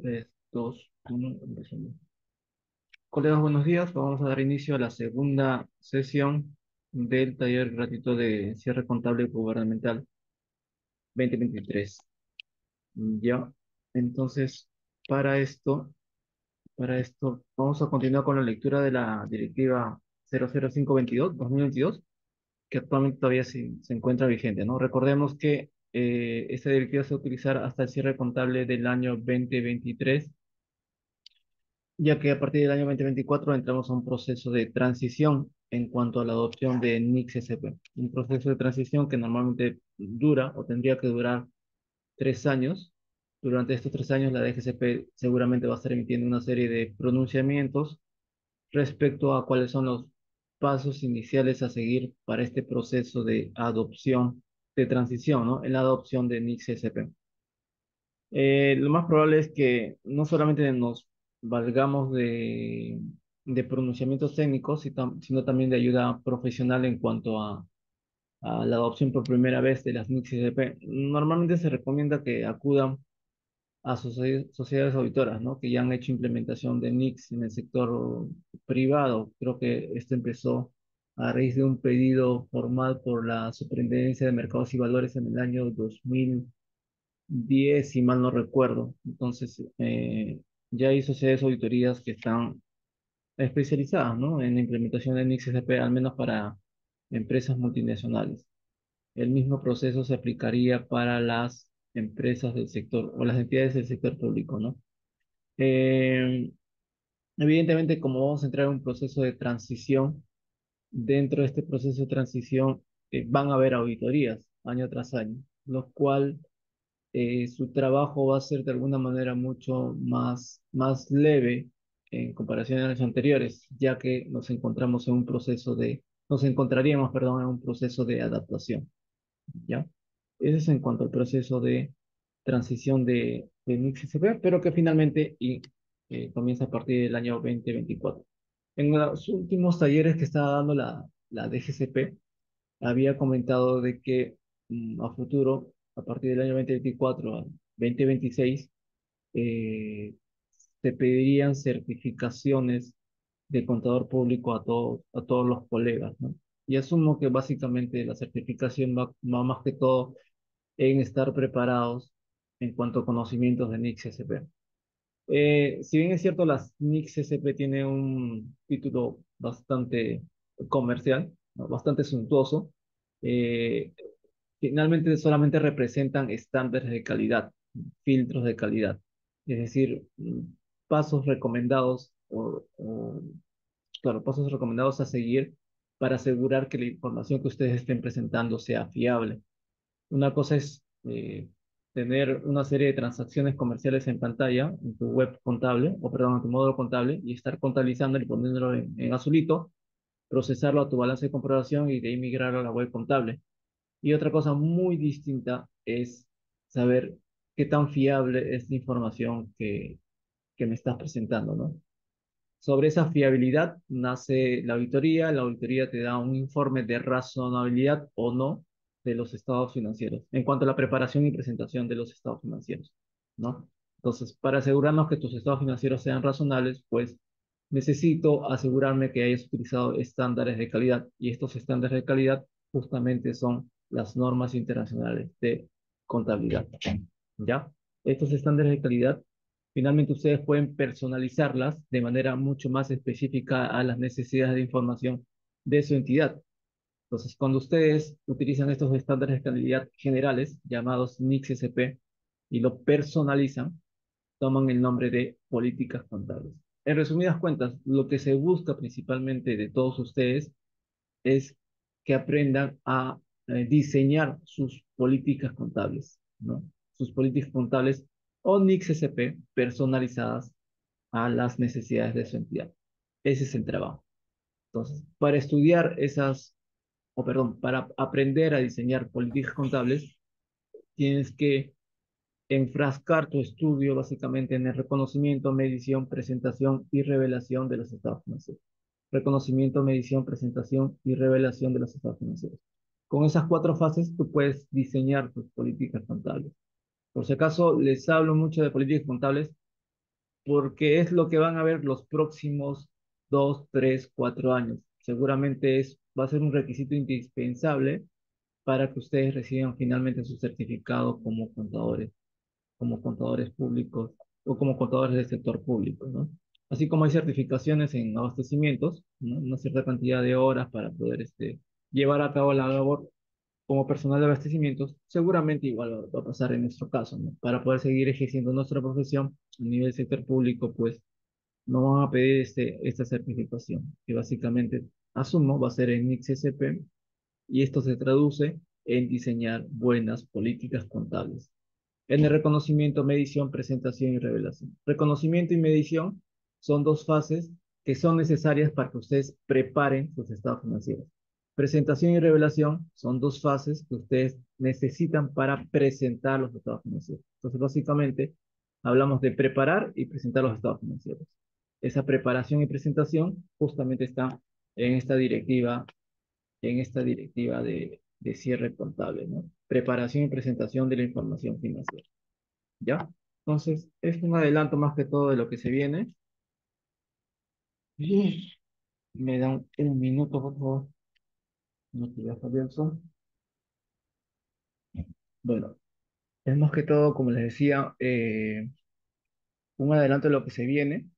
3, 2, 1, empezamos. Colegas, buenos días. Vamos a dar inicio a la segunda sesión del taller gratuito de cierre contable gubernamental 2023. Ya, entonces, para esto, vamos a continuar con la lectura de la directiva 00522-2022, que actualmente todavía se encuentra vigente, ¿no? Recordemos que esta directiva se va a utilizar hasta el cierre contable del año 2023, ya que a partir del año 2024 entramos a un proceso de transición en cuanto a la adopción de NICS-SP. Un proceso de transición que normalmente dura o tendría que durar 3 años. Durante estos 3 años, la DGCP seguramente va a estar emitiendo una serie de pronunciamientos respecto a cuáles son los pasos iniciales a seguir para este proceso de adopción, de transición, ¿no? En la adopción de NICS-SP. Lo más probable es que no solamente nos valgamos de pronunciamientos técnicos, sino también de ayuda profesional en cuanto a la adopción por primera vez de las NICS-SP. Normalmente se recomienda que acudan a sociedades auditoras, ¿no? Que ya han hecho implementación de NICS en el sector privado. Creo que esto empezó a raíz de un pedido formal por la Superintendencia de Mercados y Valores en el año 2010, si mal no recuerdo. Entonces, ya hay sociedades auditorías que están especializadas, ¿no? En la implementación de NICS-SP, al menos para empresas multinacionales. El mismo proceso se aplicaría para las empresas del sector o las entidades del sector público, ¿no? Eh, Evidentemente, como vamos a entrar en un proceso de transición, dentro de este proceso de transición van a haber auditorías año tras año, lo cual su trabajo va a ser de alguna manera mucho más leve en comparación a los anteriores, ya que nos encontraríamos, perdón, en un proceso de adaptación, ¿ya? Ese es en cuanto al proceso de transición de NICS-SP, pero que finalmente comienza a partir del año 2024. En los últimos talleres que estaba dando la DGCP, había comentado de que a futuro, a partir del año 2024 al 2026, eh, se pedirían certificaciones de contador público a todos los colegas, ¿no? Y asumo que básicamente la certificación va más que todo en estar preparados en cuanto a conocimientos de NICS-SP. Si bien es cierto, las NICS-SP tienen un título bastante comercial, ¿no? Bastante suntuoso, eh, finalmente solamente representan estándares de calidad, filtros de calidad, es decir, pasos recomendados claro, pasos recomendados a seguir para asegurar que la información que ustedes estén presentando sea fiable. Una cosa es tener una serie de transacciones comerciales en pantalla, en tu web contable, o perdón, en tu módulo contable, y estar contabilizando y poniéndolo en azulito, procesarlo a tu balance de comprobación y de ahí migrar a la web contable. Y otra cosa muy distinta es saber qué tan fiable es la información que me estás presentando, ¿no? Sobre esa fiabilidad nace la auditoría te da un informe de razonabilidad o no de los estados financieros, en cuanto a la preparación y presentación de los estados financieros, ¿no? Entonces, para asegurarnos que tus estados financieros sean razonables, pues necesito asegurarme que hayas utilizado estándares de calidad, y estos estándares de calidad justamente son las normas internacionales de contabilidad, ¿ya? Estos estándares de calidad, finalmente ustedes pueden personalizarlas de manera mucho más específica a las necesidades de información de su entidad. Entonces, cuando ustedes utilizan estos estándares de calidad generales, llamados NICS-SP, y lo personalizan, toman el nombre de políticas contables. En resumidas cuentas, lo que se busca principalmente de todos ustedes es que aprendan a diseñar sus políticas contables, ¿no? Sus políticas contables o NICS-SP personalizadas a las necesidades de su entidad. Ese es el trabajo. Entonces, para estudiar para aprender a diseñar políticas contables, tienes que enfrascar tu estudio básicamente en el reconocimiento, medición, presentación y revelación de los estados financieros. Reconocimiento, medición, presentación y revelación de los estados financieros. Con esas cuatro fases tú puedes diseñar tus políticas contables. Por si acaso les hablo mucho de políticas contables, porque es lo que van a ver los próximos 2, 3, 4 años. Seguramente va a ser un requisito indispensable para que ustedes reciban finalmente su certificado como contadores públicos o como contadores del sector público, ¿no? Así como hay certificaciones en abastecimientos, ¿no? Una cierta cantidad de horas para poder llevar a cabo la labor como personal de abastecimientos, seguramente igual va a pasar en nuestro caso, ¿no? Para poder seguir ejerciendo nuestra profesión a nivel sector público, pues no van a pedir esta certificación, que básicamente, asumo, va a ser en XSP, y esto se traduce en diseñar buenas políticas contables en el reconocimiento, medición, presentación y revelación. Reconocimiento y medición son dos fases que son necesarias para que ustedes preparen sus estados financieros. Presentación y revelación son dos fases que ustedes necesitan para presentar los estados financieros. Entonces, básicamente, hablamos de preparar y presentar los estados financieros. Esa preparación y presentación justamente está en esta directiva de cierre contable, ¿no? Preparación y presentación de la información financiera. ¿Ya? Entonces, es un adelanto más que todo de lo que se viene. Y me dan un minuto, por favor. No te dejo abierto. Bueno, es más que todo, como les decía, un adelanto de lo que se viene.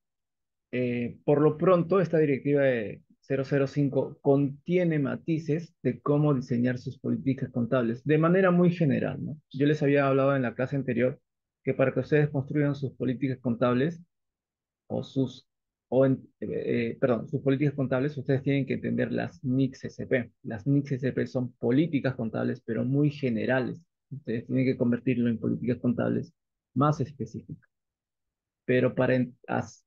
Por lo pronto, esta directiva de 005 contiene matices de cómo diseñar sus políticas contables de manera muy general, ¿no? Yo les había hablado en la clase anterior que para que ustedes construyan sus políticas contables o perdón, sus políticas contables, ustedes tienen que entender las NICS-SP. Las NICS-SP son políticas contables, pero muy generales. Ustedes tienen que convertirlo en políticas contables más específicas. Pero para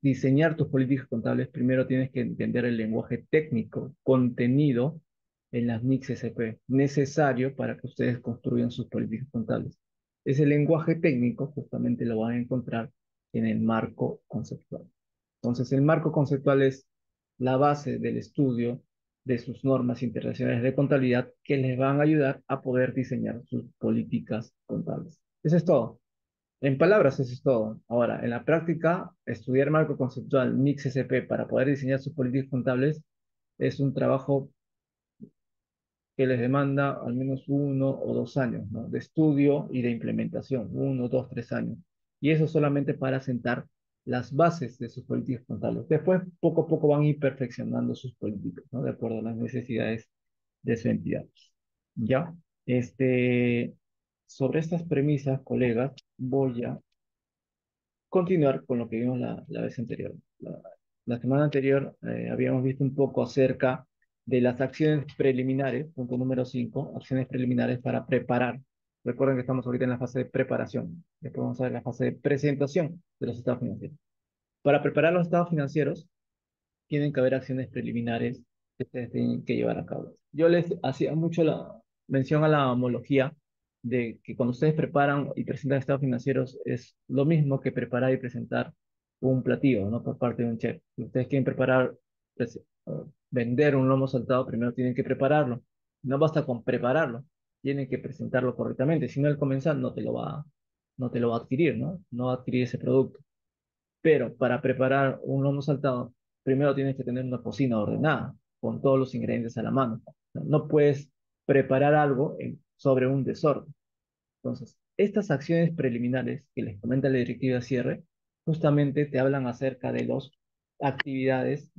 diseñar tus políticas contables, primero tienes que entender el lenguaje técnico contenido en las NICS-SP, necesario para que ustedes construyan sus políticas contables. Ese lenguaje técnico justamente lo van a encontrar en el marco conceptual. Entonces, el marco conceptual es la base del estudio de sus normas internacionales de contabilidad que les van a ayudar a poder diseñar sus políticas contables. Eso es todo. En palabras, eso es todo. Ahora, en la práctica, estudiar marco conceptual Mix SP para poder diseñar sus políticas contables es un trabajo que les demanda al menos 1 o 2 años, ¿no? De estudio y de implementación, 1, 2, 3 años. Y eso solamente para sentar las bases de sus políticas contables. Después, poco a poco van a ir perfeccionando sus políticas, ¿no? De acuerdo a las necesidades de su entidad. ¿Ya? Sobre estas premisas, colegas, voy a continuar con lo que vimos la vez anterior. La semana anterior habíamos visto un poco acerca de las acciones preliminares, punto número 5, acciones preliminares para preparar. Recuerden que estamos ahorita en la fase de preparación. Después vamos a ver la fase de presentación de los estados financieros. Para preparar los estados financieros, tienen que haber acciones preliminares que ustedes tienen que llevar a cabo. Yo les hacía mucho la mención a la homología de que cuando ustedes preparan y presentan estados financieros es lo mismo que preparar y presentar un platillo, ¿no? Por parte de un chef. Si ustedes quieren preparar, vender un lomo saltado, primero tienen que prepararlo. No basta con prepararlo, tienen que presentarlo correctamente. Si no, el comensal no te lo va a adquirir, ¿no? No va a adquirir ese producto. Pero para preparar un lomo saltado, primero tienes que tener una cocina ordenada, con todos los ingredientes a la mano. No puedes preparar algo sobre un desorden. Entonces, estas acciones preliminares que les comenta la directiva cierre, justamente te hablan acerca de las actividades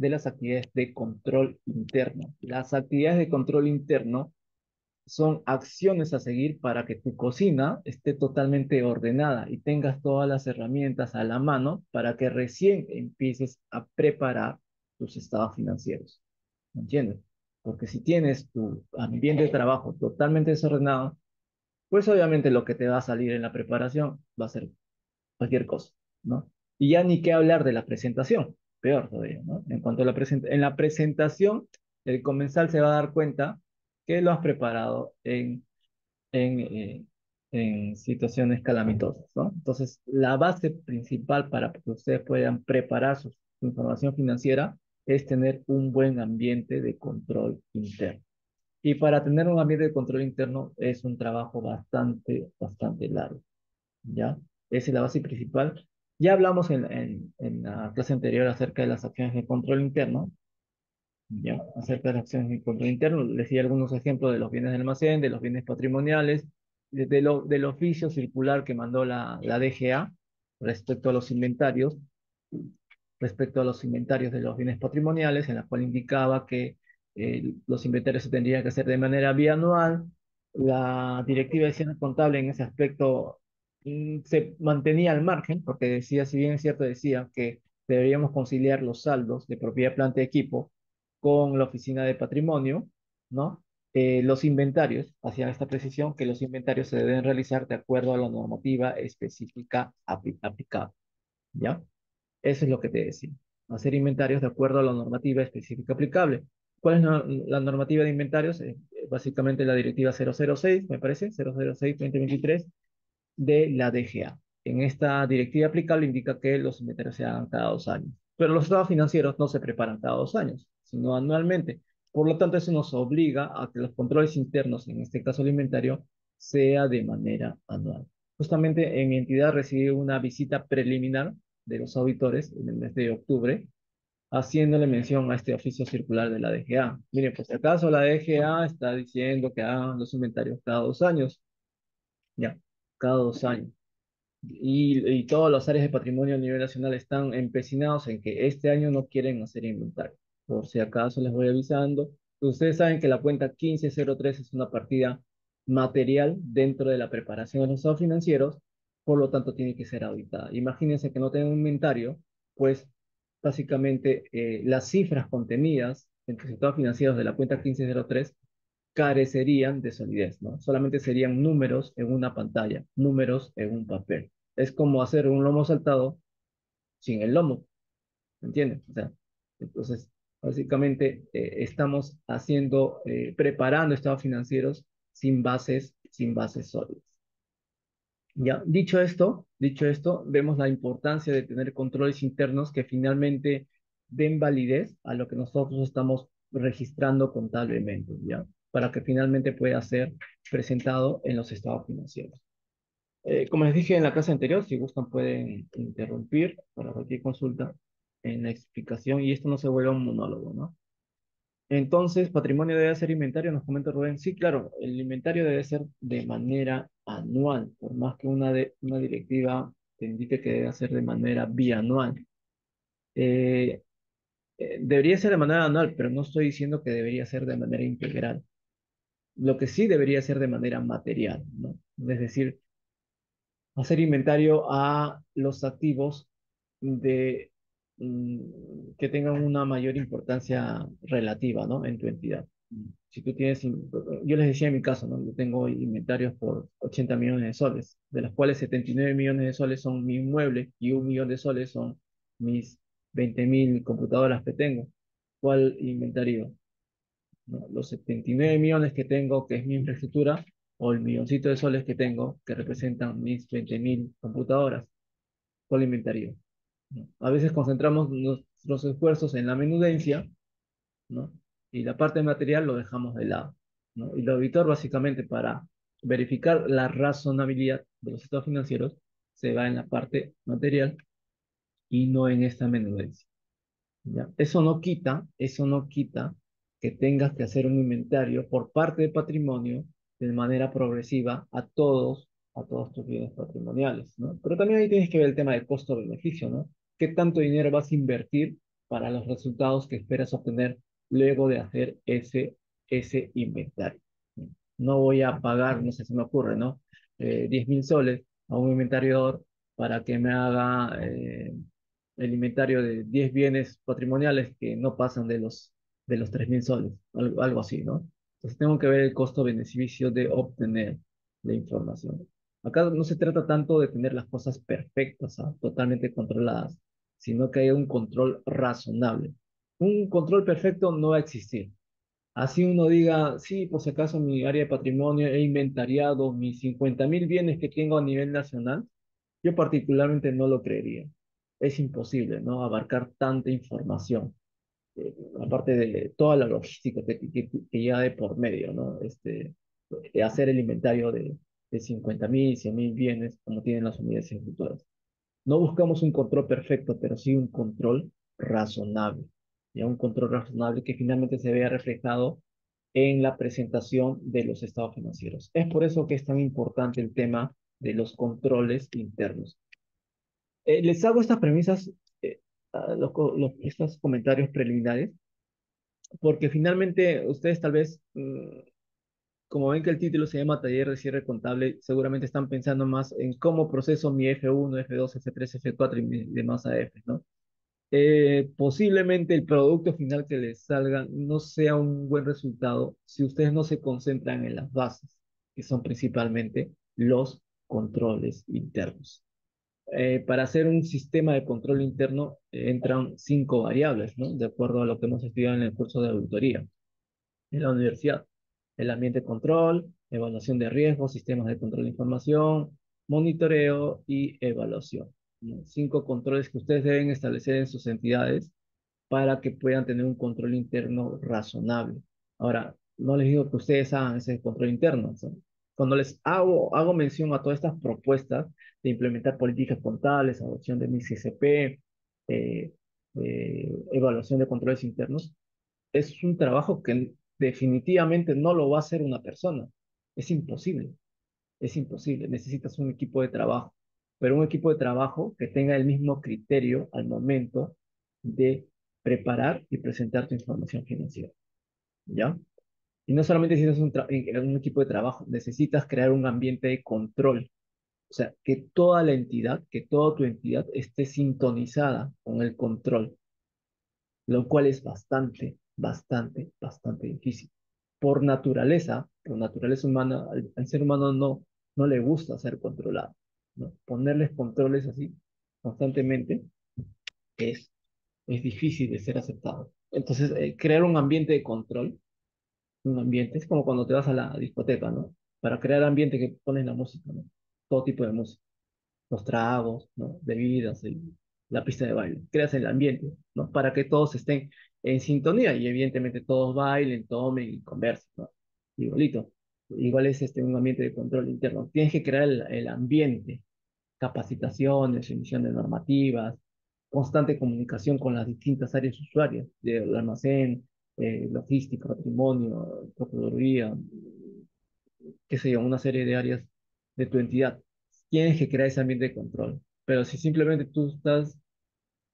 de control interno. Las actividades de control interno son acciones a seguir para que tu cocina esté totalmente ordenada y tengas todas las herramientas a la mano para que recién empieces a preparar tus estados financieros. ¿Me entiendes? Porque si tienes tu ambiente de trabajo totalmente desordenado, pues obviamente lo que te va a salir en la preparación va a ser cualquier cosa, ¿no? Y ya ni qué hablar de la presentación, peor todavía, ¿no? En cuanto a en la presentación, el comensal se va a dar cuenta que lo has preparado en situaciones calamitosas, ¿no? Entonces, la base principal para que ustedes puedan preparar su información financiera es tener un buen ambiente de control interno. Y para tener un ambiente de control interno es un trabajo bastante, bastante largo, ¿ya? Esa es la base principal. Ya hablamos en la clase anterior acerca de las acciones de control interno, ya, acerca de las acciones de control interno, les di algunos ejemplos de los bienes de almacén, de los bienes patrimoniales, del oficio circular que mandó la DGA respecto a los inventarios, respecto a los inventarios de los bienes patrimoniales, en la cual indicaba que los inventarios se tendrían que hacer de manera bianual. La directiva de ciencia contable en ese aspecto se mantenía al margen, porque decía, si bien es cierto, decía que deberíamos conciliar los saldos de propiedad, planta y equipo con la oficina de patrimonio, ¿no? Los inventarios, hacían esta precisión, que los inventarios se deben realizar de acuerdo a la normativa específica aplicable, ¿ya? Eso es lo que te decía. Hacer inventarios de acuerdo a la normativa específica aplicable. ¿Cuál es la normativa de inventarios? Básicamente la directiva 006, me parece, 006-2023 de la DGA. En esta directiva aplicable indica que los inventarios se hagan cada 2 años. Pero los estados financieros no se preparan cada 2 años, sino anualmente. Por lo tanto, eso nos obliga a que los controles internos, en este caso el inventario, sea de manera anual. Justamente en mi entidad recibí una visita preliminar de los auditores en el mes de octubre, haciéndole mención a este oficio circular de la DGA. Miren, pues si acaso la DGA está diciendo que hagan los inventarios cada 2 años, ya, cada 2 años. Y todas las áreas de patrimonio a nivel nacional están empecinados en que este año no quieren hacer inventario. Por si acaso les voy avisando. Ustedes saben que la cuenta 1503 es una partida material dentro de la preparación de los estados financieros, por lo tanto tiene que ser auditada. Imagínense que no tengan un inventario, pues básicamente las cifras contenidas en los estados financieros de la cuenta 1503 carecerían de solidez, ¿no? Solamente serían números en una pantalla, números en un papel. Es como hacer un lomo saltado sin el lomo, ¿me entiendes? O sea, entonces, básicamente estamos haciendo, preparando estados financieros sin bases sólidas. Ya, dicho esto, vemos la importancia de tener controles internos que finalmente den validez a lo que nosotros estamos registrando contablemente, ¿ya? Para que finalmente pueda ser presentado en los estados financieros. Como les dije en la clase anterior, si gustan pueden interrumpir para cualquier consulta en la explicación y esto no se vuelve un monólogo, ¿no? Entonces, patrimonio debe ser inventario, nos comenta Rubén. Sí, claro, el inventario debe ser de manera anual, por más que una directiva te indique que debe ser de manera bianual. Eh, Debería ser de manera anual, pero no estoy diciendo que debería ser de manera integral. Lo que sí debería ser de manera material, ¿no? Es decir, hacer inventario a los activos de, que tengan una mayor importancia relativa, ¿no? En tu entidad. Si tú tienes, yo les decía en mi caso, ¿no? Yo tengo inventarios por 80 millones de soles, de los cuales 79 millones de soles son mi inmueble y 1 millón de soles son mis 20.000 computadoras que tengo. ¿Cuál inventario? ¿No? Los 79 millones que tengo, que es mi infraestructura, o el milloncito de soles que tengo, que representan mis 20.000 computadoras. ¿Cuál inventario? ¿No? A veces concentramos nuestros esfuerzos en la menudencia, ¿no? Y la parte material lo dejamos de lado, ¿no? Y el auditor básicamente para verificar la razonabilidad de los estados financieros se va en la parte material y no en esta menudencia. ¿Ya? Eso no quita que tengas que hacer un inventario por parte de patrimonio de manera progresiva a todos tus bienes patrimoniales, ¿no? Pero también ahí tienes que ver el tema del costo-beneficio, ¿no? ¿Qué tanto dinero vas a invertir para los resultados que esperas obtener luego de hacer ese inventario? No voy a pagar, no sé, se me ocurre, ¿no? 10.000 soles a un inventariador para que me haga el inventario de 10 bienes patrimoniales que no pasan de los 3.000 soles, algo así, ¿no? Entonces tengo que ver el costo-beneficio de obtener la información. Acá no se trata tanto de tener las cosas perfectas, ¿ah? Totalmente controladas, sino que haya un control razonable. Un control perfecto no va a existir. Así uno diga, sí, por si acaso en mi área de patrimonio he inventariado mis 50.000 bienes que tengo a nivel nacional, yo particularmente no lo creería. Es imposible, ¿no? Abarcar tanta información, aparte de toda la logística que lleva de por medio, ¿no? Hacer el inventario de 50.000, 100.000 bienes, como tienen las unidades ejecutoras. No buscamos un control perfecto, pero sí un control razonable. Ya un control razonable que finalmente se vea reflejado en la presentación de los estados financieros. Es por eso que es tan importante el tema de los controles internos. Les hago estas premisas, estos comentarios preliminares, porque finalmente ustedes tal vez, como ven que el título se llama Taller de Cierre Contable, seguramente están pensando más en cómo proceso mi F1, F2, F3, F4 y mis demás AF, ¿no? Posiblemente el producto final que les salga no sea un buen resultado si ustedes no se concentran en las bases, que son principalmente los controles internos. Para hacer un sistema de control interno entran 5 variables, ¿no? De acuerdo a lo que hemos estudiado en el curso de auditoría en la universidad. El ambiente de control, evaluación de riesgos, sistemas de control de información, monitoreo y evaluación, ¿no? 5 controles que ustedes deben establecer en sus entidades para que puedan tener un control interno razonable. Ahora, no les digo que ustedes hagan ese control interno, ¿sí? Cuando les hago mención a todas estas propuestas de implementar políticas contables, adopción de MIS-CCP, evaluación de controles internos, es un trabajo que definitivamente no lo va a hacer una persona. Es imposible, es imposible. Necesitas un equipo de trabajo, pero un equipo de trabajo que tenga el mismo criterio al momento de preparar y presentar tu información financiera, ¿ya? Y no solamente necesitas un equipo de trabajo, necesitas crear un ambiente de control. O sea, que toda la entidad, que toda tu entidad esté sintonizada con el control, lo cual es bastante difícil. Por naturaleza humana, al ser humano no le gusta ser controlado, ¿no? Ponerles controles así constantemente es, es difícil de ser aceptado. Entonces, crear un ambiente de control, un ambiente, es como cuando te vas a la discoteca, ¿no? Para crear ambiente que pones la música, ¿no? Todo tipo de música, los tragos, ¿no? Bebidas, la pista de baile. Creas el ambiente, ¿no? Para que todos estén en sintonía y evidentemente todos bailen, tomen y conversen, ¿no? Igualito. Igual es un ambiente de control interno. Tienes que crear el ambiente, capacitaciones, emisión de normativas, constante comunicación con las distintas áreas usuarias del almacén, logística, patrimonio, procuraduría, qué sé yo, una serie de áreas de tu entidad. Tienes que crear ese ambiente de control. Pero si simplemente tú estás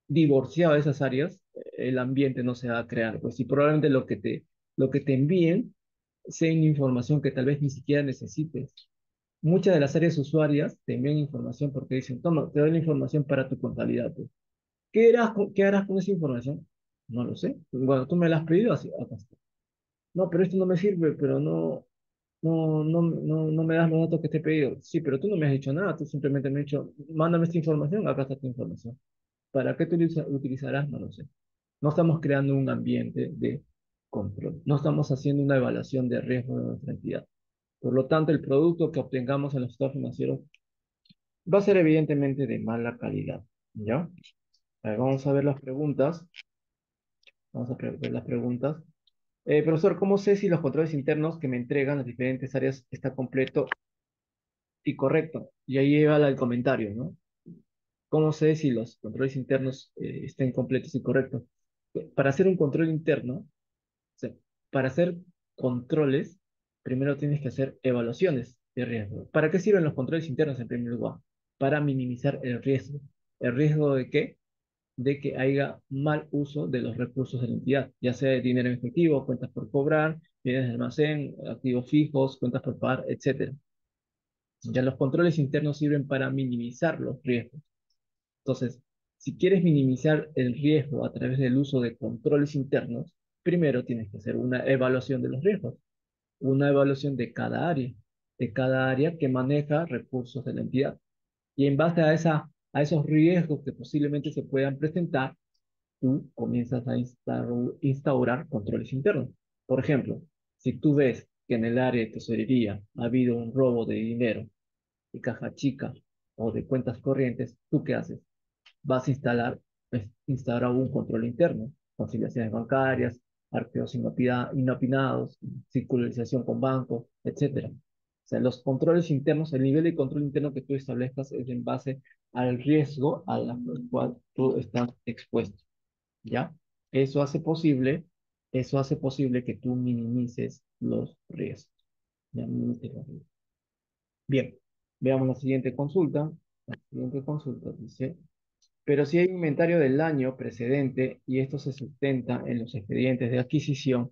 divorciado de esas áreas, el ambiente no se va a crear. Pues si probablemente lo que te envíen sea una información que tal vez ni siquiera necesites. Muchas de las áreas usuarias te envían información porque dicen, toma, te doy la información para tu contabilidad, pues. Qué harás con esa información? No lo sé. Bueno, tú me la has pedido, así, acá está. No, pero esto no me sirve, pero no me das los datos que te he pedido. Sí, pero tú no me has dicho nada, tú simplemente me has dicho, mándame esta información, acá está tu información. ¿Para qué tú utilizarás? No lo sé. No estamos creando un ambiente de control, no estamos haciendo una evaluación de riesgo de nuestra entidad. Por lo tanto, el producto que obtengamos en los estados financieros va a ser evidentemente de mala calidad, ¿ya? A ver, vamos a ver las preguntas. Vamos a ver las preguntas. Profesor, ¿cómo sé si los controles internos que me entregan las diferentes áreas está completo y correcto? Y ahí lleva el comentario, ¿no? ¿Cómo sé si los controles internos estén completos y correctos? Para hacer un control interno, o sea, para hacer controles, primero tienes que hacer evaluaciones de riesgo. ¿Para qué sirven los controles internos en primer lugar? Para minimizar el riesgo. ¿El riesgo de qué? De que haya mal uso de los recursos de la entidad, ya sea de dinero en efectivo, cuentas por cobrar, bienes de almacén, activos fijos, cuentas por pagar, etcétera. Ya los controles internos sirven para minimizar los riesgos. Entonces, si quieres minimizar el riesgo a través del uso de controles internos, primero tienes que hacer una evaluación de los riesgos, una evaluación de cada área que maneja recursos de la entidad. Y en base a esos riesgos que posiblemente se puedan presentar, tú comienzas a instaurar controles internos. Por ejemplo, si tú ves que en el área de tesorería ha habido un robo de dinero, de caja chica o de cuentas corrientes, ¿tú qué haces? Vas a instaurar un control interno, conciliaciones bancarias, arqueos inopinados, circularización con bancos, etcétera. O sea, los controles internos, el nivel de control interno que tú establezcas es en base al riesgo al cual tú estás expuesto, ¿ya? Eso hace posible, eso hace posible que tú minimices los riesgos. ¿Ya? Minimices los riesgos. Bien, veamos la siguiente consulta. La siguiente consulta dice, pero si hay inventario del año precedente y esto se sustenta en los expedientes de adquisición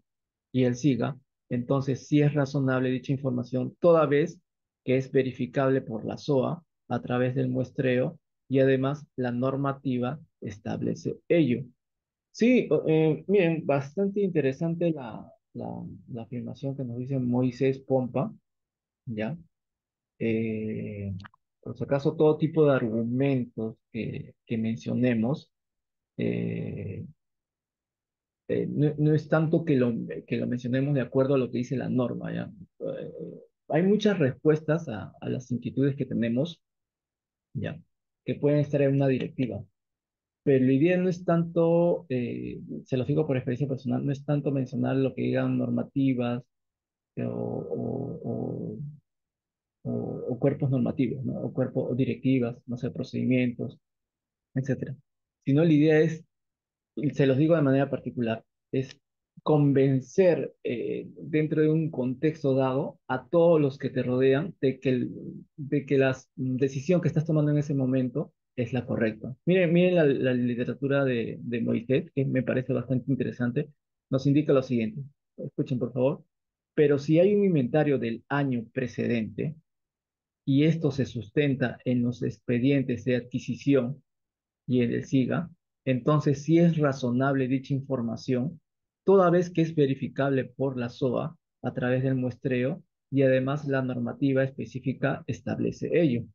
y el SIGA, entonces sí es razonable dicha información, toda vez que es verificable por la SOA a través del muestreo y además la normativa establece ello. Sí, miren, bastante interesante la afirmación que nos dice Moisés Pompa, ¿ya? Eh, por si acaso, todo tipo de argumentos que mencionemos, eh, no es tanto que lo mencionemos de acuerdo a lo que dice la norma, ¿ya? Eh, hay muchas respuestas a las inquietudes que tenemos, ¿ya? Que pueden estar en una directiva. Pero la idea no es tanto, se lo digo por experiencia personal, no es tanto mencionar lo que digan normativas o, o cuerpos normativos, ¿no? O cuerpos o directivas, no sé, procedimientos, etcétera. Sino la idea es, y se los digo de manera particular, es convencer dentro de un contexto dado a todos los que te rodean de que la decisión que estás tomando en ese momento es la correcta. Miren la literatura de Moisés, que me parece bastante interesante, nos indica lo siguiente. Escuchen, por favor. Pero si hay un inventario del año precedente y esto se sustenta en los expedientes de adquisición, y en el SIGA, entonces sí es razonable dicha información, toda vez que es verificable por la SOA a través del muestreo y además la normativa específica establece ello.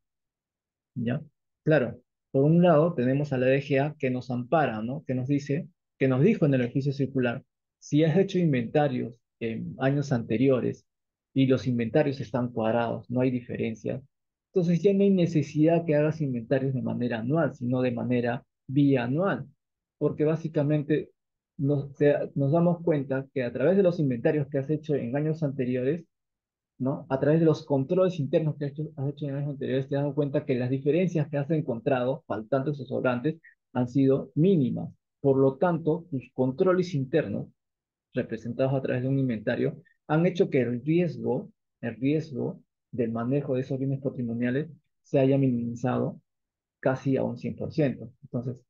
¿Ya? Claro, por un lado tenemos a la DGA que nos ampara, ¿no? Que nos dice, que nos dijo en el ejercicio circular, si has hecho inventarios en años anteriores y los inventarios están cuadrados, no hay diferencia, entonces ya no hay necesidad que hagas inventarios de manera anual, sino de manera bianual, porque básicamente nos damos cuenta que a través de los inventarios que has hecho en años anteriores, ¿no? A través de los controles internos que has hecho en años anteriores, te has dado cuenta que las diferencias que has encontrado, faltantes o sobrantes, han sido mínimas. Por lo tanto, tus controles internos, representados a través de un inventario, han hecho que el riesgo del manejo de esos bienes patrimoniales se haya minimizado casi a un 100%. Entonces,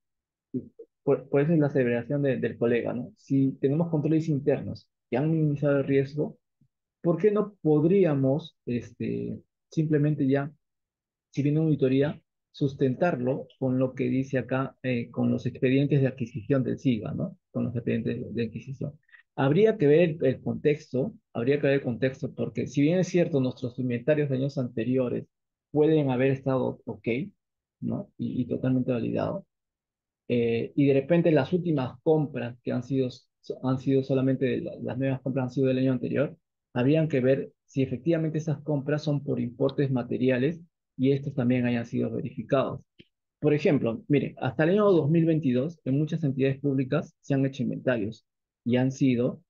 por eso es la aseveración del colega, ¿no? Si tenemos controles internos que han minimizado el riesgo, ¿por qué no podríamos simplemente ya, si viene una auditoría, sustentarlo con lo que dice acá, con los expedientes de adquisición del SIGA, ¿no? Con los expedientes de adquisición. Habría que ver el contexto, habría que ver el contexto, porque si bien es cierto, nuestros inventarios de años anteriores pueden haber estado ok, ¿no? Y totalmente validados, y de repente las últimas compras que han sido solamente, las nuevas compras han sido del año anterior, habrían que ver si efectivamente esas compras son por importes materiales y estos también hayan sido verificados. Por ejemplo, mire, hasta el año 2022 en muchas entidades públicas se han hecho inventarios y han sido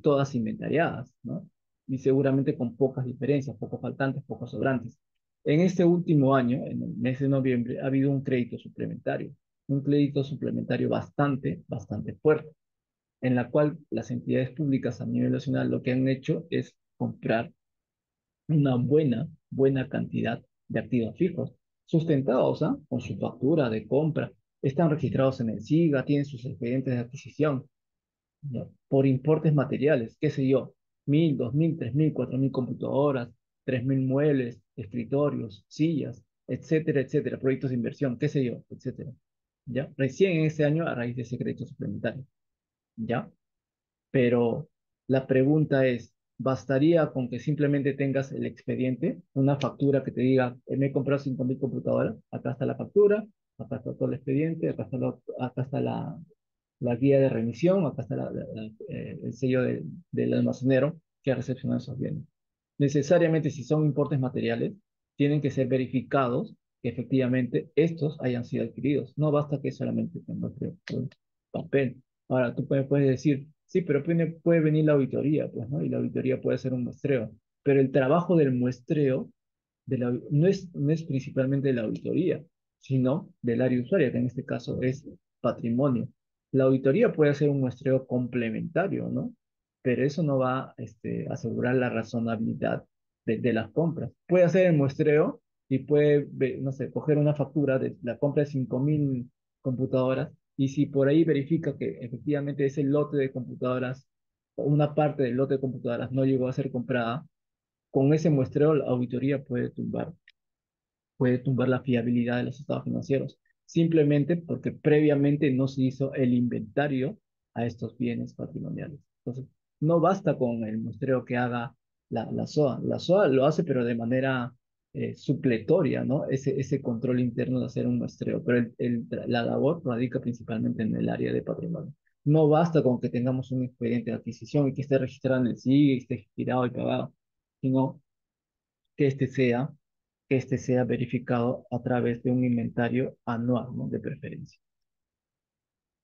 todas inventariadas, ¿no? Y seguramente con pocas diferencias, pocos faltantes, pocos sobrantes. En este último año, en el mes de noviembre, ha habido un crédito suplementario bastante fuerte, en la cual las entidades públicas a nivel nacional lo que han hecho es comprar una buena cantidad de activos fijos, sustentados, ¿ah? Con su factura de compra, están registrados en el SIGA, tienen sus expedientes de adquisición, ¿no? Por importes materiales, qué sé yo, 1.000, 2.000, 3.000, 4.000 computadoras, 3.000 escritorios, sillas, etcétera, proyectos de inversión, qué sé yo, etcétera. ¿Ya? Recién en ese año a raíz de ese crédito suplementario, ¿ya? Pero la pregunta es, ¿bastaría con que simplemente tengas el expediente, una factura que te diga, me he comprado 5.000 computadoras, acá está la factura, acá está todo el expediente, acá está la guía de remisión, acá está el sello del almacenero que ha recepcionado esos bienes? Necesariamente, si son importes materiales, tienen que ser verificados que efectivamente estos hayan sido adquiridos. No basta que solamente tenga un papel. Ahora, tú puedes decir, sí, pero puede venir la auditoría, pues, ¿no? Y la auditoría puede ser un muestreo. Pero el trabajo del muestreo no es principalmente la auditoría. sino del área usuaria, que en este caso es patrimonio. La auditoría puede hacer un muestreo complementario, ¿no? Pero eso no va asegurar la razonabilidad de las compras. Puede hacer el muestreo y puede, no sé, coger una factura de la compra de 5.000 computadoras y si por ahí verifica que efectivamente ese lote de computadoras o una parte del lote de computadoras no llegó a ser comprada, con ese muestreo la auditoría puede tumbar la fiabilidad de los estados financieros, simplemente porque previamente no se hizo el inventario a estos bienes patrimoniales. Entonces, no basta con el muestreo que haga la SOA. La SOA lo hace, pero de manera supletoria, ¿no? Ese control interno de hacer un muestreo, pero la labor radica principalmente en el área de patrimonio. No basta con que tengamos un expediente de adquisición y que esté registrado en el SIG, y esté girado y pagado, sino que este sea verificado a través de un inventario anual, ¿no? De preferencia.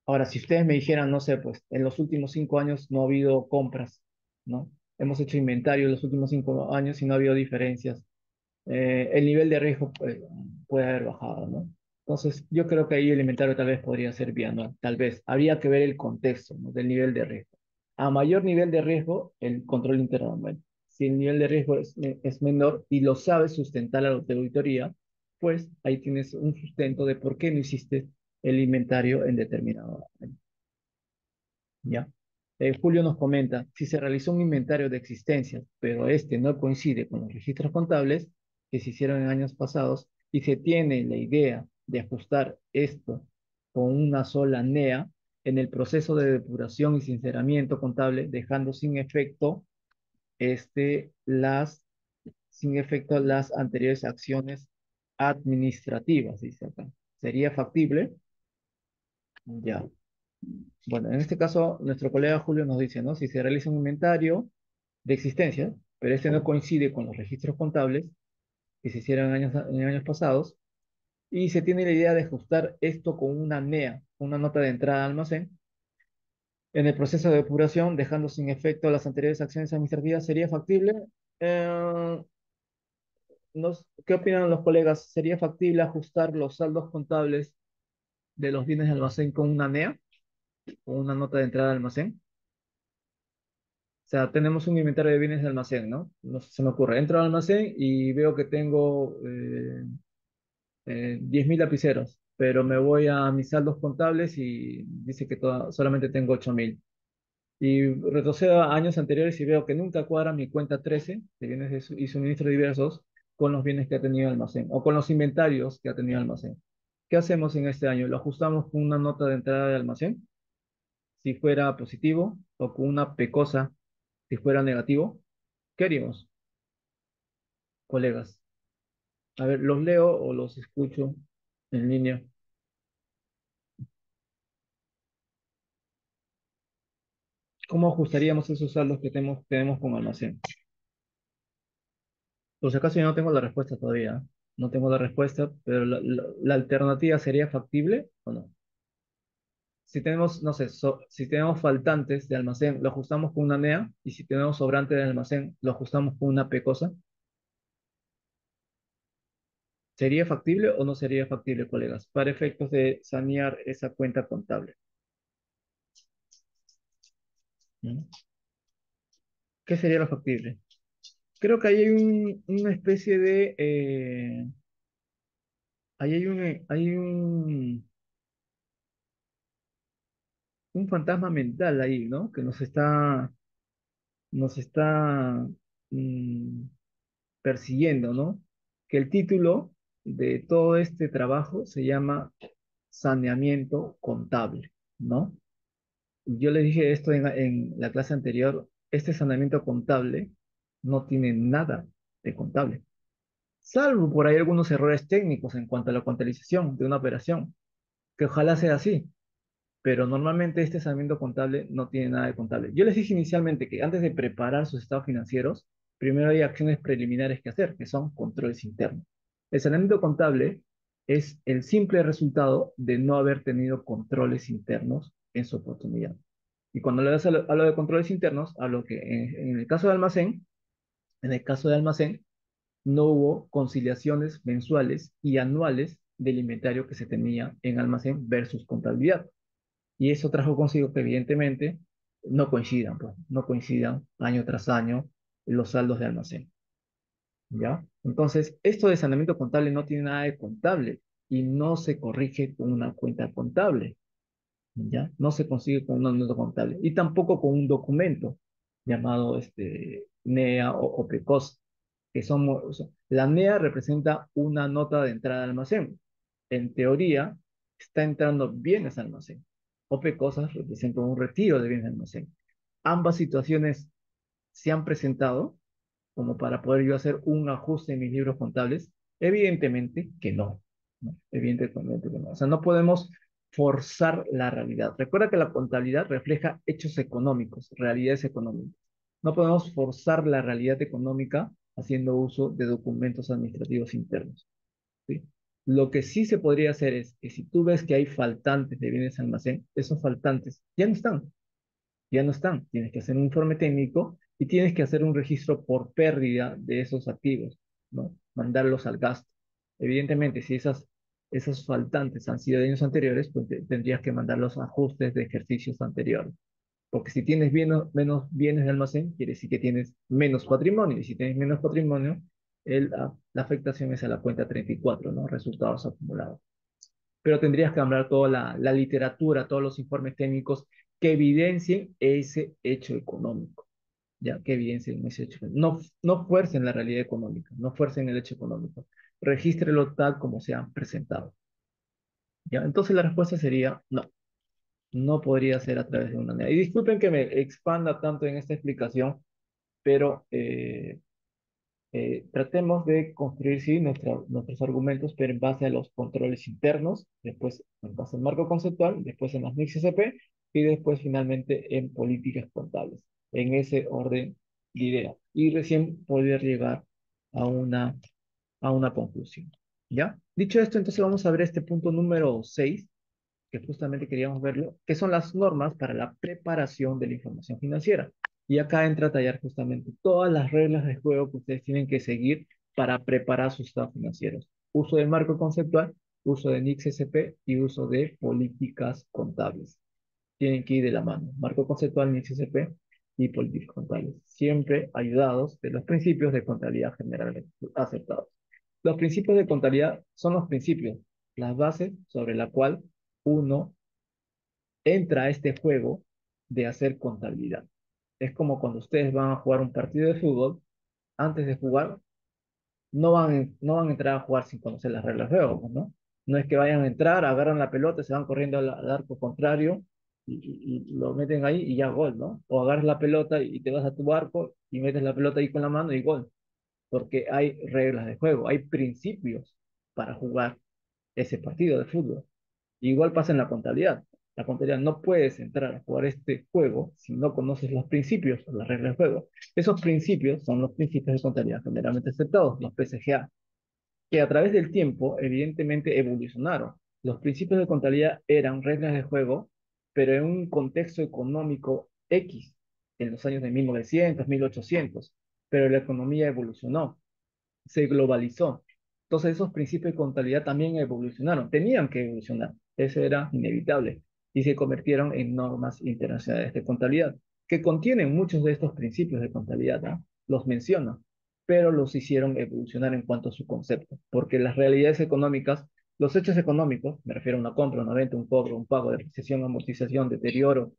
Ahora, si ustedes me dijeran, no sé, pues en los últimos 5 años no ha habido compras, ¿no? Hemos hecho inventario en los últimos 5 años y no ha habido diferencias. El nivel de riesgo puede haber bajado, ¿no? Entonces, yo creo que ahí el inventario tal vez podría ser bianual, tal vez. Habría que ver el contexto, ¿no? Del nivel de riesgo. A mayor nivel de riesgo, el control interno aumenta. Si el nivel de riesgo es menor y lo sabes sustentar la auditoría, pues ahí tienes un sustento de por qué no hiciste el inventario en determinado año. ¿Ya? Julio nos comenta, si se realizó un inventario de existencias, pero este no coincide con los registros contables que se hicieron en años pasados y se tiene la idea de ajustar esto con una sola NEA en el proceso de depuración y sinceramiento contable, dejando las, sin efecto las anteriores acciones administrativas, dice acá. ¿Sería factible? Ya. Bueno, en este caso, nuestro colega Julio nos dice, ¿no? Si se realiza un inventario de existencia, pero este no coincide con los registros contables que se hicieron en años pasados, y se tiene la idea de ajustar esto con una NEA, una nota de entrada al almacén, en el proceso de depuración, dejando sin efecto las anteriores acciones administrativas, ¿sería factible? Eh, ¿Qué opinan los colegas? ¿Sería factible ajustar los saldos contables de los bienes de almacén con una NEA, con una nota de entrada al almacén? O sea, tenemos un inventario de bienes de almacén, ¿no? No sé, se me ocurre. Entro al almacén y veo que tengo 10.000 lapiceros, pero me voy a mis saldos contables y dice que solamente tengo 8.000. Y retrocedo a años anteriores y veo que nunca cuadra mi cuenta 13 de bienes y suministros diversos con los bienes que ha tenido el almacén o con los inventarios que ha tenido el almacén. ¿Qué hacemos en este año? ¿Lo ajustamos con una nota de entrada de almacén si fuera positivo o con una pecosa si fuera negativo? ¿Qué haríamos, colegas? A ver, ¿los leo o los escucho en línea? ¿Cómo ajustaríamos esos saldos que tenemos con almacén? Por si acaso yo no tengo la respuesta todavía. ¿Eh? No tengo la respuesta, pero la alternativa sería factible o no. Si tenemos, no sé, si tenemos faltantes de almacén, lo ajustamos con una NEA, y si tenemos sobrante de almacén, lo ajustamos con una PECOSA. ¿Sería factible o no sería factible, colegas? Para efectos de sanear esa cuenta contable. ¿Mm? ¿Qué sería lo factible? Creo que ahí hay una especie de, ahí hay un fantasma mental ahí, ¿no? Que nos está mm, persiguiendo, ¿no? Que el título de todo este trabajo se llama saneamiento contable, ¿no? Yo le dije esto en la clase anterior, este saneamiento contable no tiene nada de contable, salvo por ahí algunos errores técnicos en cuanto a la contabilización de una operación, que ojalá sea así, pero normalmente este saneamiento contable no tiene nada de contable. Yo les dije inicialmente que antes de preparar sus estados financieros, primero hay acciones preliminares que hacer, que son controles internos. El saneamiento contable es el simple resultado de no haber tenido controles internos en su oportunidad. Y cuando hablo de controles internos, hablo que en el caso de almacén, no hubo conciliaciones mensuales y anuales del inventario que se tenía en almacén versus contabilidad. Y eso trajo consigo que evidentemente no coincidan, pues, no coincidan año tras año los saldos de almacén, ¿ya? Entonces, esto de saneamiento contable no tiene nada de contable y no se corrige con una cuenta contable, ¿ya? No se consigue con una nota contable y tampoco con un documento llamado NEA o PECOS, que la NEA representa una nota de entrada al almacén. En teoría, está entrando bienes al almacén. O PECOSAS representa un retiro de bienes al almacén. Ambas situaciones se han presentado como para poder yo hacer un ajuste en mis libros contables. Evidentemente que no, ¿no? Evidentemente que no. O sea, no podemos forzar la realidad. Recuerda que la contabilidad refleja hechos económicos, realidades económicas. No podemos forzar la realidad económica haciendo uso de documentos administrativos internos, ¿sí? Lo que sí se podría hacer es que si tú ves que hay faltantes de bienes de almacén, esos faltantes ya no están. Tienes que hacer un informe técnico y tienes que hacer un registro por pérdida de esos activos, ¿no? Mandarlos al gasto. Evidentemente, si esos faltantes han sido de años anteriores, pues tendrías que mandar los ajustes de ejercicios anteriores. Porque si tienes menos bienes de almacén, quiere decir que tienes menos patrimonio. Y si tienes menos patrimonio, la afectación es a la cuenta 34, ¿no? Resultados acumulados. Pero tendrías que hablar toda la literatura, todos los informes técnicos que evidencien ese hecho económico, ya que evidencien ese hecho. No fuercen la realidad económica, no fuercen el hecho económico. Regístrelo tal como se han presentado. ¿Ya? Entonces la respuesta sería no, no podría ser a través de una NEA. Y disculpen que me expanda tanto en esta explicación, pero tratemos de construir, sí, nuestros argumentos, pero en base a los controles internos, después en base al marco conceptual, después en las NICSP y después finalmente en políticas contables, en ese orden de idea. Y recién poder llegar a una conclusión. ¿Ya? Dicho esto, entonces vamos a ver este punto número 6 que justamente queríamos verlo, que son las normas para la preparación de la información financiera. Y acá entra a tallar justamente todas las reglas de juego que ustedes tienen que seguir para preparar sus estados financieros. Uso del marco conceptual, uso de NICS-SP y uso de políticas contables. Tienen que ir de la mano. Marco conceptual, NICS-SP y políticas contables. Siempre ayudados de los principios de contabilidad generalmente aceptados. Los principios de contabilidad son los principios, las bases sobre la cual uno entra a este juego de hacer contabilidad. Es como cuando ustedes van a jugar un partido de fútbol, antes de jugar, no van a entrar a jugar sin conocer las reglas de juego, ¿no? No es que vayan a entrar, agarran la pelota, se van corriendo al arco contrario y lo meten ahí y ya gol, ¿no? O agarras la pelota y te vas a tu arco y metes la pelota ahí con la mano y gol, porque hay reglas de juego, hay principios para jugar ese partido de fútbol. Igual pasa en la contabilidad. La contabilidad no puedes entrar a jugar este juego si no conoces los principios o las reglas del juego. Esos principios son los principios de contabilidad generalmente aceptados, los PCGA, que a través del tiempo evidentemente evolucionaron. Los principios de contabilidad eran reglas de juego, pero en un contexto económico X, en los años de 1900, 1800, pero la economía evolucionó, se globalizó. Entonces esos principios de contabilidad también evolucionaron, tenían que evolucionar, eso era inevitable, y se convirtieron en normas internacionales de contabilidad, que contienen muchos de estos principios de contabilidad, ¿no? Los menciona, pero los hicieron evolucionar en cuanto a su concepto, porque las realidades económicas, los hechos económicos, me refiero a una compra, una venta, un cobro, un pago, depreciación, amortización, deterioro,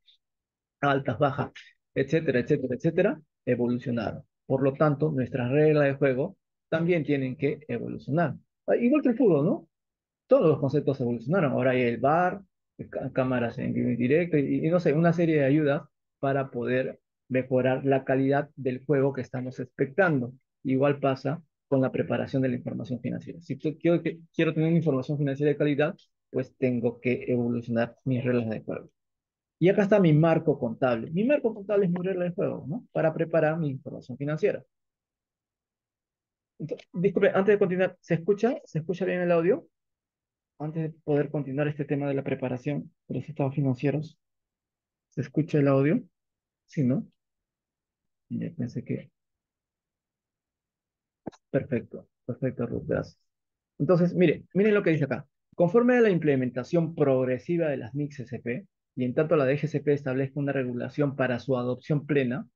altas, bajas, etcétera, etcétera, etcétera, evolucionaron. Por lo tanto, nuestras reglas de juego también tienen que evolucionar. Igual que el fútbol, ¿no? Todos los conceptos evolucionaron. Ahora hay el VAR, cámaras en vivo y directo, y no sé, una serie de ayudas para poder mejorar la calidad del juego que estamos expectando. Igual pasa con la preparación de la información financiera. Si quiero tener una información financiera de calidad, pues tengo que evolucionar mis reglas de juego. Y acá está mi marco contable. Mi marco contable es mi regla de juego, ¿no? Para preparar mi información financiera. Entonces, disculpe, antes de continuar, ¿se escucha? ¿Se escucha bien el audio? Antes de poder continuar este tema de la preparación de los estados financieros, ¿se escucha el audio? Sí, ¿no? Ya pensé que... Perfecto, perfecto, Ruth, gracias. Entonces, miren lo que dice acá. Conforme a la implementación progresiva de las NIC-CCP, y en tanto la DGCP establezca una regulación para su adopción plena,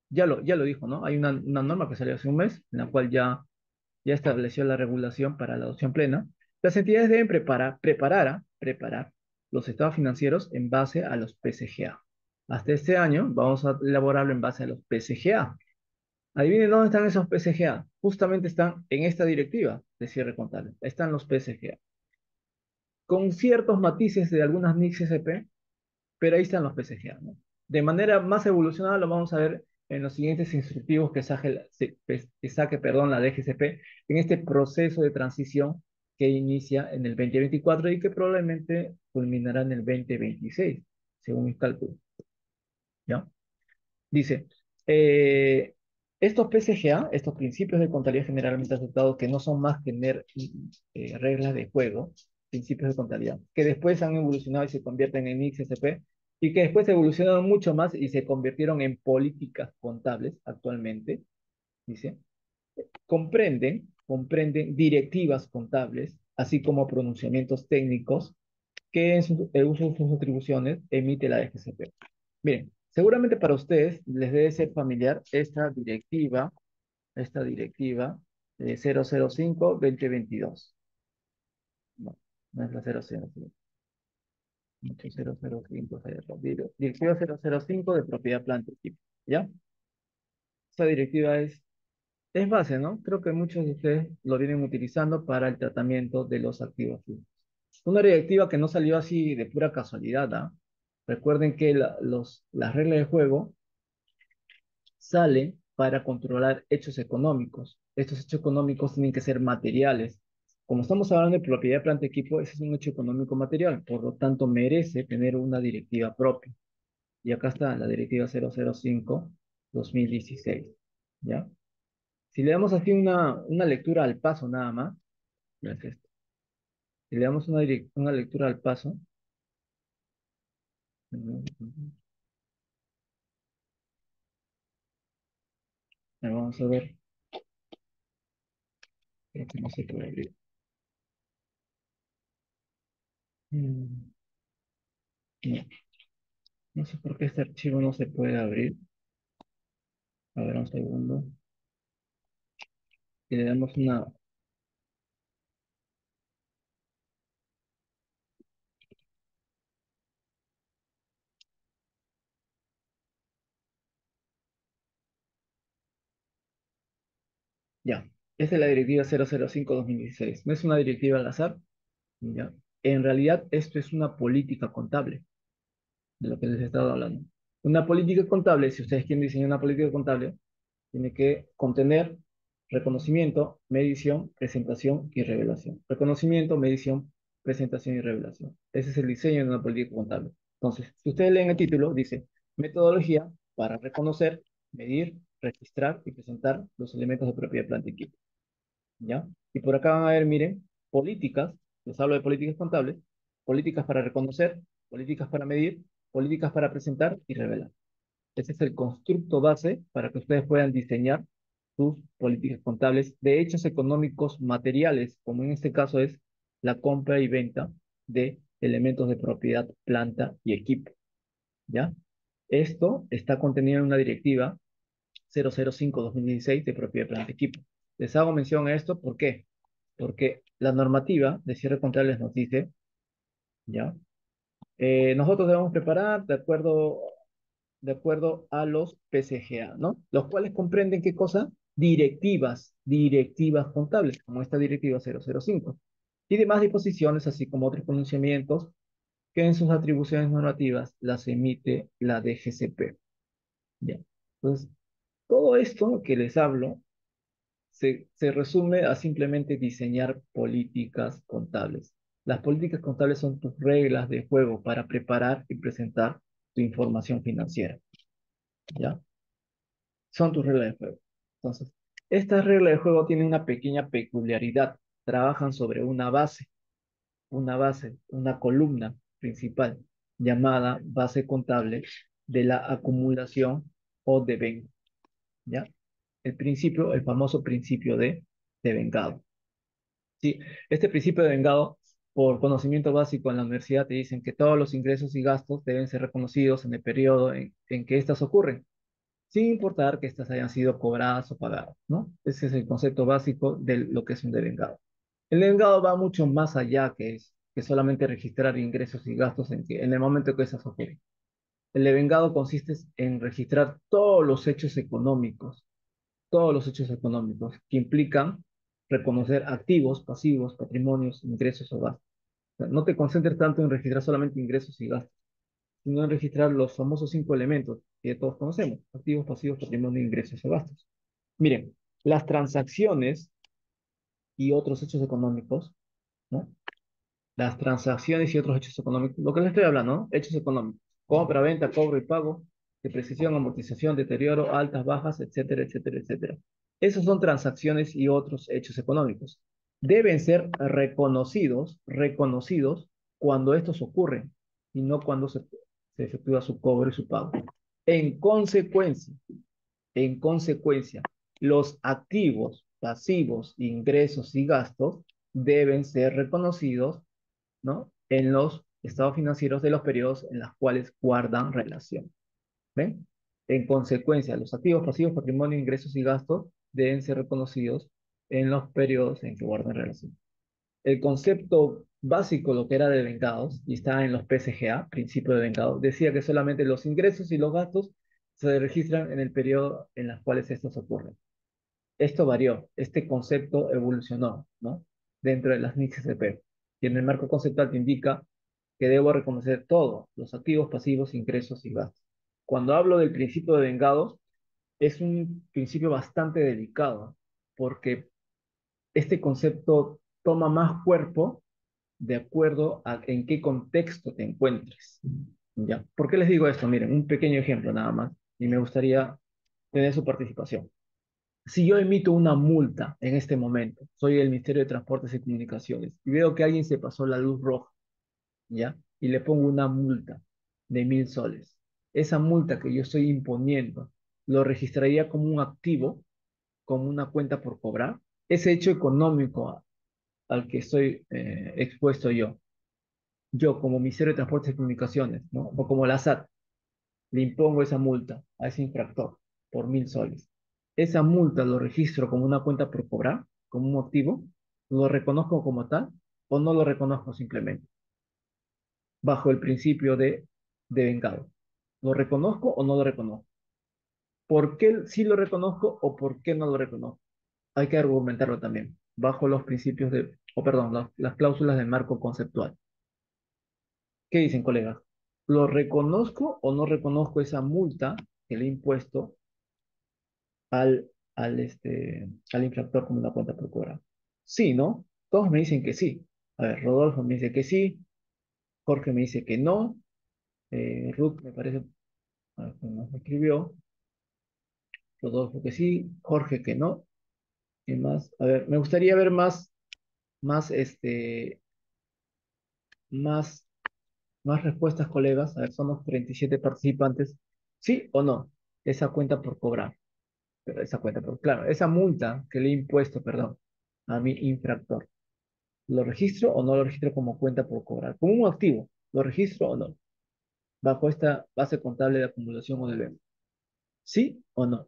ya lo dijo, ¿no? Hay una norma que salió hace un mes, en la cual ya estableció la regulación para la adopción plena. Las entidades deben preparar los estados financieros en base a los PCGA. Hasta este año vamos a elaborarlo en base a los PCGA. Adivinen dónde están esos PCGA. Justamente están en esta directiva de cierre contable. Están los PCGA. Con ciertos matices de algunas NICs SP, pero ahí están los PCGA, ¿no? De manera más evolucionada lo vamos a ver en los siguientes instructivos que saque, perdón, la DGCP en este proceso de transición que inicia en el 2024 y que probablemente culminará en el 2026, según mis cálculos, ¿ya? Dice, eh, estos PCGA, estos principios de contabilidad generalmente aceptados, que no son más que reglas de juego, principios de contabilidad, que después han evolucionado y se convierten en XSP, y que después evolucionaron mucho más y se convirtieron en políticas contables actualmente, dice, comprenden directivas contables, así como pronunciamientos técnicos que en el uso de sus atribuciones emite la DGCP. Bien, seguramente para ustedes les debe ser familiar esta directiva 005-2022. No, no es la 005. 005, directiva 005 de propiedad, planta y equipo. ¿Ya? Esta directiva es base, ¿no? Creo que muchos de ustedes lo vienen utilizando para el tratamiento de los activos fijos. Una directiva que no salió así de pura casualidad, ¿ah? Recuerden que las reglas de juego salen para controlar hechos económicos. Estos hechos económicos tienen que ser materiales. Como estamos hablando de propiedad, planta, equipo, ese es un hecho económico material, por lo tanto merece tener una directiva propia. Y acá está la directiva 005-2016, ¿ya? Si le damos así una lectura al paso nada más, gracias. Si le damos una lectura al paso, vamos a ver, creo que no se puede abrir. No, no sé por qué este archivo no se puede abrir. A ver, un segundo. Y le damos una... Ya. Esta es la directiva 005-2016. No es una directiva al azar. Ya. En realidad, esto es una política contable, de lo que les he estado hablando. Una política contable, si ustedes quieren diseñar una política contable, tiene que contener reconocimiento, medición, presentación y revelación. Reconocimiento, medición, presentación y revelación. Ese es el diseño de una política contable. Entonces, si ustedes leen el título, dice metodología para reconocer, medir, registrar y presentar los elementos de propiedad, planta y equipo. ¿Ya? Y por acá van a ver, miren, políticas, les hablo de políticas contables, políticas para reconocer, políticas para medir, políticas para presentar y revelar. Ese es el constructo base para que ustedes puedan diseñar sus políticas contables de hechos económicos materiales, como en este caso es la compra y venta de elementos de propiedad, planta y equipo. ¿Ya? Esto está contenido en una directiva 005-2016 de propiedad, planta y equipo. Les hago mención a esto, ¿por qué? Porque la normativa de cierre contable nos dice, ¿ya? Nosotros debemos preparar de acuerdo a los PCGA, ¿no? Los cuales comprenden qué cosa? Directivas contables, como esta directiva 005, y demás disposiciones, así como otros pronunciamientos que en sus atribuciones normativas las emite la DGCP. ¿Ya? Entonces, todo esto que les hablo se resume a simplemente diseñar políticas contables. Las políticas contables son tus reglas de juego para preparar y presentar tu información financiera, ¿ya? Son tus reglas de juego. Entonces, estas reglas de juego tienen una pequeña peculiaridad. Trabajan sobre una columna principal llamada base contable de la acumulación o devengo, ¿ya? El famoso principio de vengado. Sí, este principio de vengado Por conocimiento básico en la universidad te dicen que todos los ingresos y gastos deben ser reconocidos en el periodo en que éstas ocurren, sin importar que éstas hayan sido cobradas o pagadas, ¿no? Ese es el concepto básico de lo que es un devengado. El devengado va mucho más allá que solamente registrar ingresos y gastos en el momento que esas ocurren. El devengado consiste en registrar todos los hechos económicos que implican reconocer activos, pasivos, patrimonios, ingresos o gastos. O sea, no te concentres tanto en registrar solamente ingresos y gastos, sino en registrar los famosos 5 elementos que todos conocemos: activos, pasivos, patrimonio, ingresos o gastos. Miren, las transacciones y otros hechos económicos, ¿no? Las transacciones y otros hechos económicos, lo que les estoy hablando, ¿no? Hechos económicos: compra, venta, cobro y pago, depreciación, amortización, deterioro, altas, bajas, etcétera, etcétera, etcétera. Esos son transacciones y otros hechos económicos. Deben ser reconocidos cuando estos ocurren y no cuando se efectúa su cobro y su pago. En consecuencia, en consecuencia, los activos, pasivos, ingresos y gastos deben ser reconocidos, ¿no? En los estados financieros de los periodos en los cuales guardan relación. ¿Ven? En consecuencia, los activos, pasivos, patrimonio, ingresos y gastos deben ser reconocidos en los periodos en que guardan relación. El concepto básico, lo que era de vengados, y está en los PCGA, principio de vengados, decía que solamente los ingresos y los gastos se registran en el periodo en los cuales estos ocurren. Esto varió, este concepto evolucionó, ¿no? Dentro de las NICs CP. Y en el marco conceptual te indica que debo reconocer todo, los activos, pasivos, ingresos y gastos. Cuando hablo del principio de vengados, es un principio bastante delicado, porque este concepto toma más cuerpo de acuerdo a en qué contexto te encuentres. ¿Ya? ¿Por qué les digo esto? Miren, un pequeño ejemplo nada más, y me gustaría tener su participación. Si yo emito una multa en este momento, soy el Ministerio de Transportes y Comunicaciones, y veo que alguien se pasó la luz roja, ¿ya? Y le pongo una multa de 1.000 soles. Esa multa que yo estoy imponiendo, lo registraría como un activo, como una cuenta por cobrar. Ese hecho económico al que estoy expuesto yo como Ministerio de Transportes y Comunicaciones, ¿no? O como la SAT, le impongo esa multa a ese infractor por 1.000 soles. Esa multa lo registro como una cuenta por cobrar, como un activo, lo reconozco como tal o no lo reconozco simplemente, bajo el principio de vengado. ¿Lo reconozco o no lo reconozco? ¿Por qué sí lo reconozco o por qué no lo reconozco? Hay que argumentarlo también, bajo los principios o perdón, las cláusulas del marco conceptual. ¿Qué dicen, colegas? ¿Lo reconozco o no reconozco esa multa que le he impuesto al, al infractor como una cuenta por cobrar? Sí, ¿no? Todos me dicen que sí. A ver, Rodolfo me dice que sí, Jorge me dice que no, Ruth me parece, a ver, ¿quién más me escribió? Rodolfo que sí, Jorge que no. ¿Qué más? A ver, me gustaría ver más, más, más respuestas, colegas. A ver, somos 37 participantes. ¿Sí o no? Esa cuenta por cobrar. Pero esa cuenta por, claro, esa multa que le he impuesto, perdón, a mi infractor. ¿Lo registro o no lo registro como cuenta por cobrar? Como un activo, ¿lo registro o no? Bajo esta base contable de acumulación o de venta. ¿Sí o no?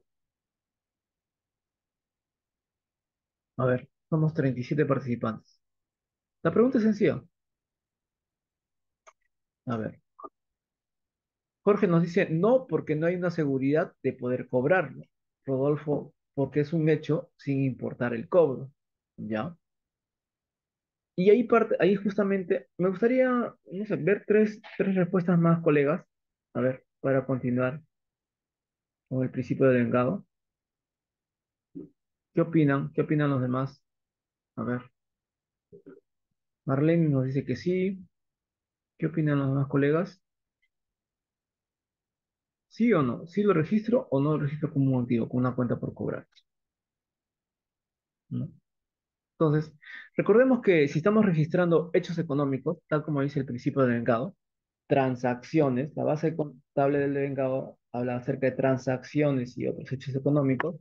A ver, somos 37 participantes. La pregunta es sencilla. A ver, Jorge nos dice no porque no hay una seguridad de poder cobrarlo. Rodolfo, porque es un hecho sin importar el cobro. ¿Ya? Y ahí justamente me gustaría, no sé, ver tres respuestas más, colegas. A ver, para continuar con el principio de vengado. ¿Qué opinan? ¿Qué opinan los demás? A ver, Marlene nos dice que sí. ¿Qué opinan los demás colegas? ¿Sí o no? ¿Sí lo registro o no lo registro como un motivo, como una cuenta por cobrar? ¿No? Entonces, recordemos que si estamos registrando hechos económicos, tal como dice el principio de vengado, transacciones, la base contable del vengado habla acerca de transacciones y otros hechos económicos.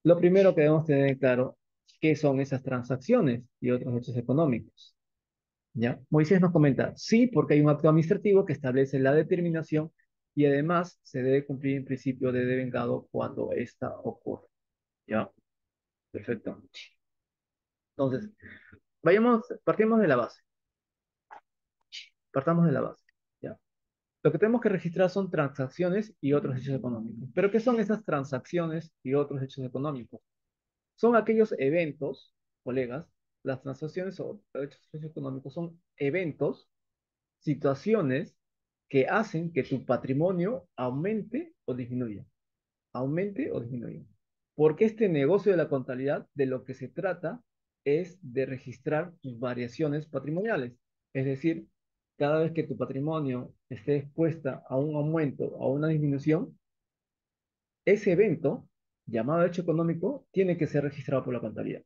Lo primero que debemos tener claro, ¿qué son esas transacciones y otros hechos económicos? ¿Ya? Moisés nos comenta, sí, porque hay un acto administrativo que establece la determinación y además se debe cumplir el principio de devengado cuando ésta ocurre. ¿Ya? Perfecto. Entonces, partimos de la base. Partamos de la base. ¿Ya? Lo que tenemos que registrar son transacciones y otros hechos económicos. ¿Pero qué son esas transacciones y otros hechos económicos? Son aquellos eventos, colegas, las transacciones o hechos económicos son eventos, situaciones que hacen que tu patrimonio aumente o disminuya. Porque este negocio de la contabilidad, de lo que se trata es de registrar tus variaciones patrimoniales. Es decir, cada vez que tu patrimonio esté expuesta a un aumento o a una disminución, ese evento, llamado hecho económico, tiene que ser registrado por la contabilidad,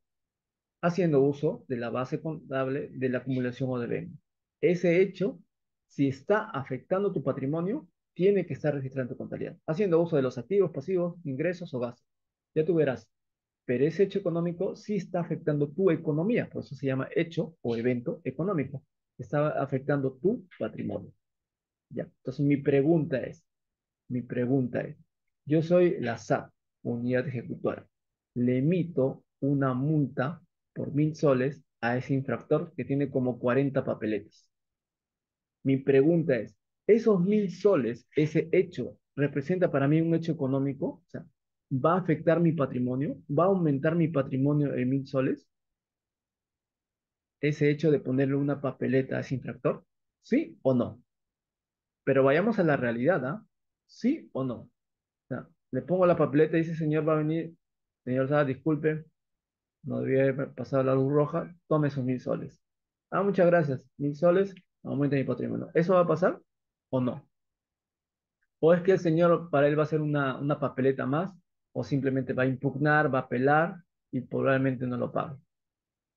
haciendo uso de la base contable de la acumulación o de venta. Ese hecho, si está afectando tu patrimonio, tiene que estar registrado en tu contabilidad, haciendo uso de los activos, pasivos, ingresos o gastos. Ya tú verás, pero ese hecho económico sí está afectando tu economía, por eso se llama hecho o evento económico. Está afectando tu patrimonio. Ya. Entonces mi pregunta es, yo soy la SAT, unidad ejecutora, le emito una multa por 1.000 soles a ese infractor que tiene como 40 papeletas. Mi pregunta es, ¿esos 1.000 soles, ese hecho, representa para mí un hecho económico? O sea, ¿va a afectar mi patrimonio? ¿Va a aumentar mi patrimonio en 1.000 soles? Ese hecho de ponerle una papeleta a ese infractor, ¿sí o no? Pero vayamos a la realidad, ¿ah? ¿Sí o no? Sea, le pongo la papeleta y dice, señor, va a venir, señor Sá, disculpe, no debía haber pasado la luz roja, tome sus 1.000 soles. Ah, muchas gracias, 1.000 soles, aumenta mi patrimonio. ¿Eso va a pasar o no? ¿O es que el señor, para él va a ser una papeleta más, o simplemente va a impugnar, va a apelar y probablemente no lo pague?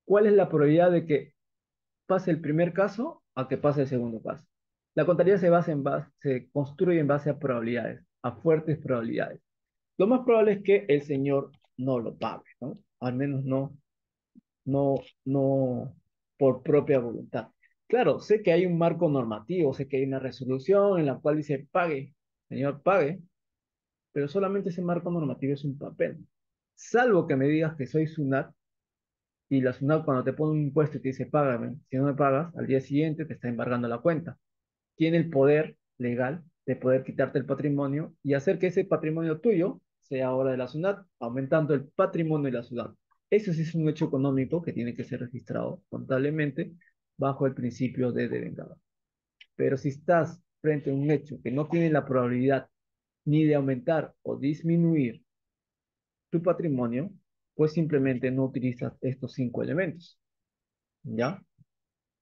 ¿Cuál es la probabilidad de que pase el primer caso a que pase el segundo caso? La contabilidad se construye en base a probabilidades, a fuertes probabilidades. Lo más probable es que el señor no lo pague, ¿no? Al menos no, no por propia voluntad. Claro, sé que hay un marco normativo, sé que hay una resolución en la cual dice pague, señor, pague, pero solamente ese marco normativo es un papel. Salvo que me digas que soy SUNAT y la SUNAT cuando te pone un impuesto y te dice págame, si no me pagas, al día siguiente te está embargando la cuenta. Tiene el poder legal de poder quitarte el patrimonio y hacer que ese patrimonio tuyo sea ahora de la ciudad, aumentando el patrimonio de la ciudad. Eso sí es un hecho económico que tiene que ser registrado contablemente bajo el principio de devengado. Pero si estás frente a un hecho que no tiene la probabilidad ni de aumentar o disminuir tu patrimonio, pues simplemente no utilizas estos 5 elementos, ¿ya?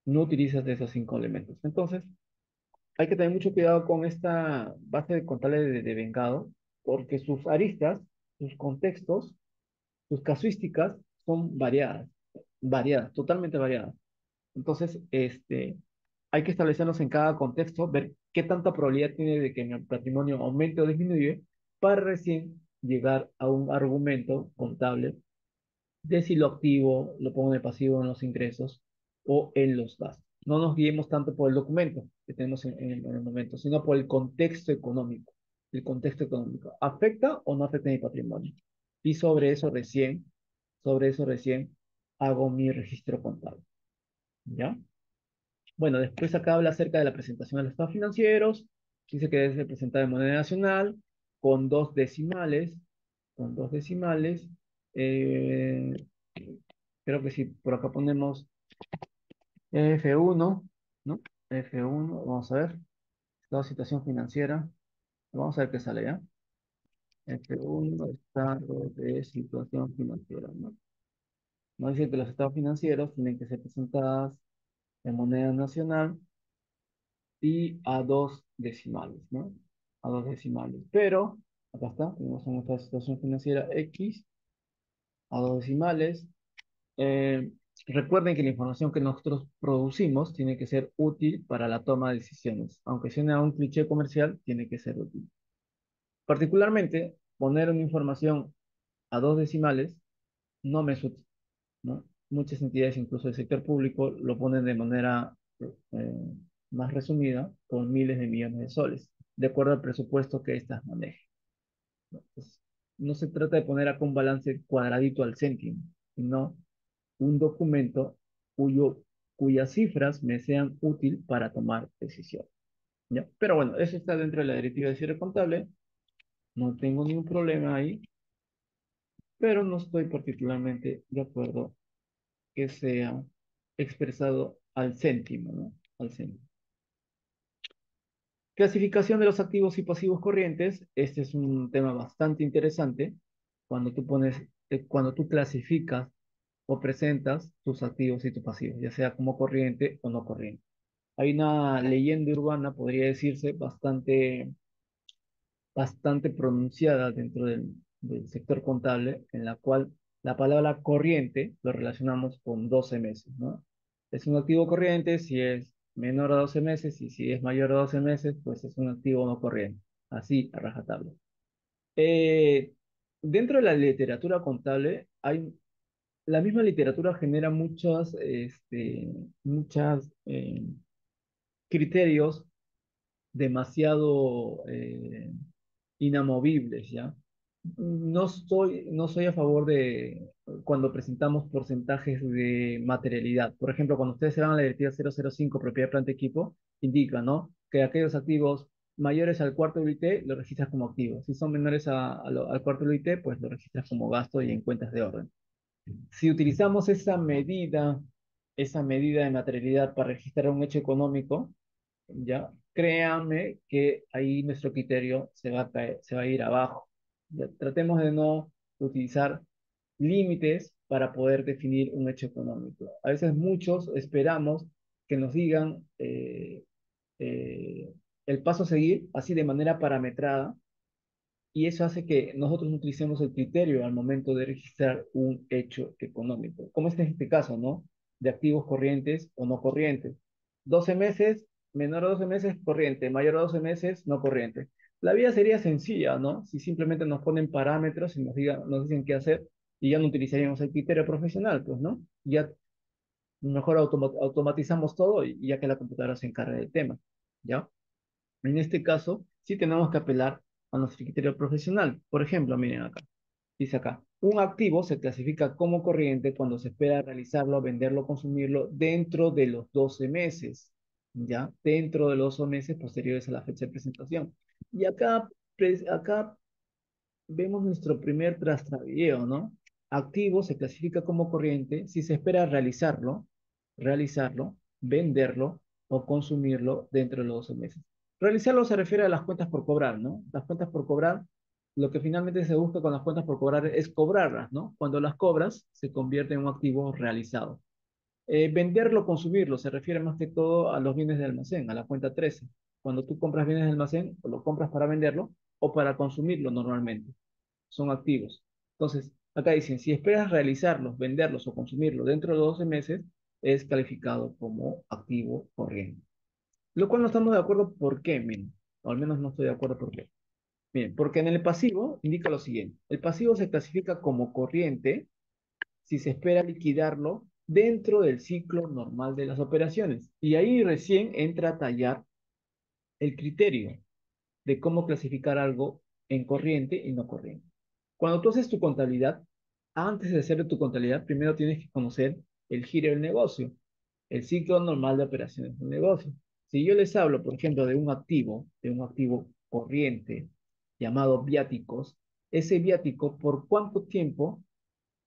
No utilizas esos 5 elementos. Entonces, hay que tener mucho cuidado con esta base de contable de vengado, porque sus aristas, sus contextos, sus casuísticas son variadas, totalmente variadas. Entonces, hay que establecernos en cada contexto, ver qué tanta probabilidad tiene de que mi patrimonio aumente o disminuye, para recién llegar a un argumento contable de si lo activo, lo pongo en el pasivo en los ingresos o en los gastos. No nos guiemos tanto por el documento que tenemos en el momento, sino por el contexto económico. El contexto económico. ¿Afecta o no afecta mi patrimonio? Y sobre eso recién hago mi registro contable. ¿Ya? Bueno, después acá habla acerca de la presentación de los estados financieros. Dice que debe ser presentada en moneda nacional, con dos decimales, con dos decimales. Eh, Creo que si por acá ponemos F1, ¿no? F1, vamos a ver, estado de situación financiera, vamos a ver qué sale ya. F1, estado de situación financiera, ¿no? Nos dice que los estados financieros tienen que ser presentados en moneda nacional y a dos decimales, ¿no? A dos decimales. Pero, acá está, tenemos nuestra situación financiera X a dos decimales. Eh, Recuerden que la información que nosotros producimos tiene que ser útil para la toma de decisiones. Aunque suene a un cliché comercial, tiene que ser útil. Particularmente, poner una información a dos decimales no me es útil, ¿no? Muchas entidades, incluso del sector público, lo ponen de manera eh, más resumida, con miles de millones de soles, de acuerdo al presupuesto que éstas manejen. Entonces, no se trata de poner acá un balance cuadradito al céntimo, sino un documento cuyo, cuyas cifras me sean útil para tomar decisiones. ¿Ya? Pero bueno, eso está dentro de la directiva de cierre contable, no tengo ningún problema ahí, pero no estoy particularmente de acuerdo que sea expresado al céntimo, ¿no? Al céntimo. Clasificación de los activos y pasivos corrientes. Este es un tema bastante interesante cuando tú pones, cuando tú clasificas o presentas tus activos y tus pasivos, ya sea como corriente o no corriente. Hay una leyenda urbana, podría decirse, bastante pronunciada dentro del sector contable, en la cual la palabra corriente lo relacionamos con 12 meses, ¿no? Es un activo corriente si es menor a 12 meses y si es mayor a 12 meses, pues es un activo no corriente. Así, a rajatabla. Eh, Dentro de la literatura contable, la misma literatura genera muchas criterios demasiado inamovibles, ¿ya? No soy a favor de cuando presentamos porcentajes de materialidad. Por ejemplo, cuando ustedes se van a la directiva 005, propiedad, planta, equipo, indica, ¿no? Que aquellos activos mayores al cuarto UIT lo registras como activos. Si son menores al cuarto UIT, pues lo registras como gasto y en cuentas de orden. Si utilizamos esa medida de materialidad para registrar un hecho económico, ya, créanme que ahí nuestro criterio se va a ir abajo. Ya, tratemos de no utilizar límites para poder definir un hecho económico. A veces muchos esperamos que nos digan eh, el paso a seguir, así de manera parametrada, y eso hace que nosotros no utilicemos el criterio al momento de registrar un hecho económico, como es en este caso, ¿no? De activos corrientes o no corrientes. 12 meses, menor a 12 meses, corriente, mayor a 12 meses, no corriente. La vida sería sencilla, ¿no? Si simplemente nos ponen parámetros y nos dicen qué hacer y ya no utilizaríamos el criterio profesional, pues, ¿no? Ya mejor automatizamos todo y ya que la computadora se encargue del tema, ¿ya? En este caso, sí tenemos que apelar a nuestro criterio profesional. Por ejemplo, miren acá, dice acá, un activo se clasifica como corriente cuando se espera realizarlo, venderlo, consumirlo dentro de los 12 meses, ¿ya? Dentro de los 12 meses posteriores a la fecha de presentación. Y acá vemos nuestro primer trastrabilleo, ¿no? Activo se clasifica como corriente si se espera realizarlo, venderlo o consumirlo dentro de los 12 meses. Realizarlo se refiere a las cuentas por cobrar, ¿no? Las cuentas por cobrar, lo que finalmente se busca con las cuentas por cobrar es cobrarlas, ¿no? Cuando las cobras, se convierte en un activo realizado. Venderlo, consumirlo, se refiere más que todo a los bienes de almacén, a la cuenta 13. Cuando tú compras bienes de almacén, o lo compras para venderlo o para consumirlo normalmente son activos. Entonces, acá dicen, si esperas realizarlos, venderlos o consumirlos dentro de 12 meses, es calificado como activo corriente. Lo cual no estamos de acuerdo, ¿por qué? Miren, o al menos no estoy de acuerdo por qué. Miren, porque en el pasivo indica lo siguiente. El pasivo se clasifica como corriente si se espera liquidarlo dentro del ciclo normal de las operaciones. Y ahí recién entra a tallar el criterio de cómo clasificar algo en corriente y no corriente. Cuando tú haces tu contabilidad, antes de hacer tu contabilidad, primero tienes que conocer el giro del negocio, el ciclo normal de operaciones del negocio. Si yo les hablo, por ejemplo, de un activo corriente llamado viáticos, ese viático, ¿por cuánto tiempo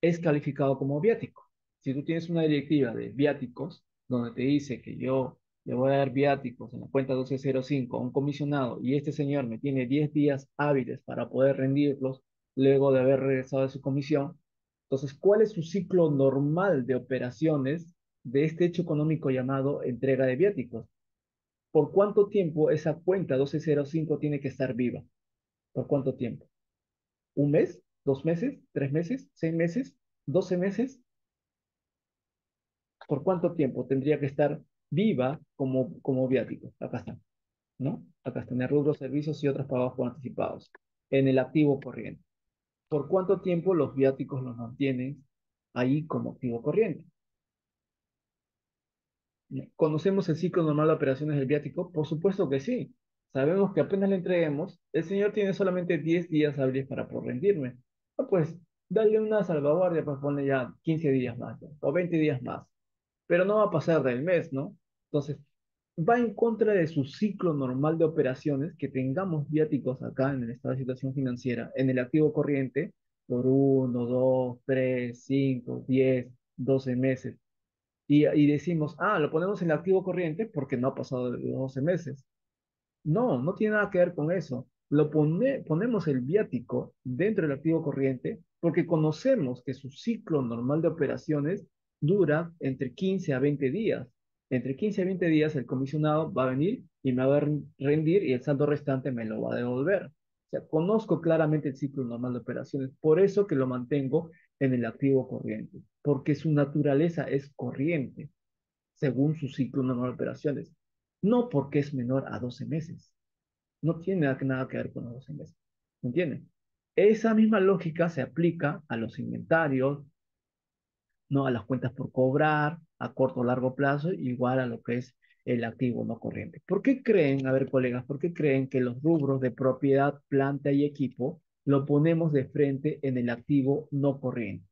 es calificado como viático? Si tú tienes una directiva de viáticos, donde te dice que yo le voy a dar viáticos en la cuenta 1205 a un comisionado y este señor me tiene 10 días hábiles para poder rendirlos luego de haber regresado de su comisión, entonces, ¿cuál es su ciclo normal de operaciones de este hecho económico llamado entrega de viáticos? ¿Por cuánto tiempo esa cuenta 1205 tiene que estar viva? ¿Por cuánto tiempo? ¿Un mes? ¿2 meses? ¿3 meses? ¿6 meses? ¿12 meses? ¿Por cuánto tiempo tendría que estar viva como viático? Acá está, ¿no? Acá está en el rubro servicios y otros pagos por anticipados. En el activo corriente. ¿Por cuánto tiempo los viáticos los mantienen ahí como activo corriente? ¿Conocemos el ciclo normal de operaciones del viático? Por supuesto que sí. Sabemos que apenas le entreguemos, el señor tiene solamente 10 días hábiles para por rendirme. Ah, pues, dale una salvaguardia, pues ponle ya 15 días más, ya, o 20 días más. Pero no va a pasar del mes, ¿no? Entonces, va en contra de su ciclo normal de operaciones que tengamos viáticos acá en el estado de situación financiera, en el activo corriente, por 1, 2, 3, 5, 10, 12 meses y decimos, ah, lo ponemos en el activo corriente porque no ha pasado de 12 meses. No, no tiene nada que ver con eso. Ponemos el viático dentro del activo corriente porque conocemos que su ciclo normal de operaciones dura entre 15 a 20 días. Entre 15 a 20 días el comisionado va a venir y me va a rendir y el saldo restante me lo va a devolver. O sea, conozco claramente el ciclo normal de operaciones, por eso que lo mantengo en el activo corriente, porque su naturaleza es corriente según su ciclo normal de operaciones, no porque es menor a 12 meses. No tiene nada que ver con los 12 meses. ¿Me entienden? Esa misma lógica se aplica a los inventarios, ¿no? A las cuentas por cobrar, a corto o largo plazo, igual a lo que es el activo no corriente. ¿Por qué creen, a ver, colegas, por qué creen que los rubros de propiedad, planta y equipo lo ponemos de frente en el activo no corriente,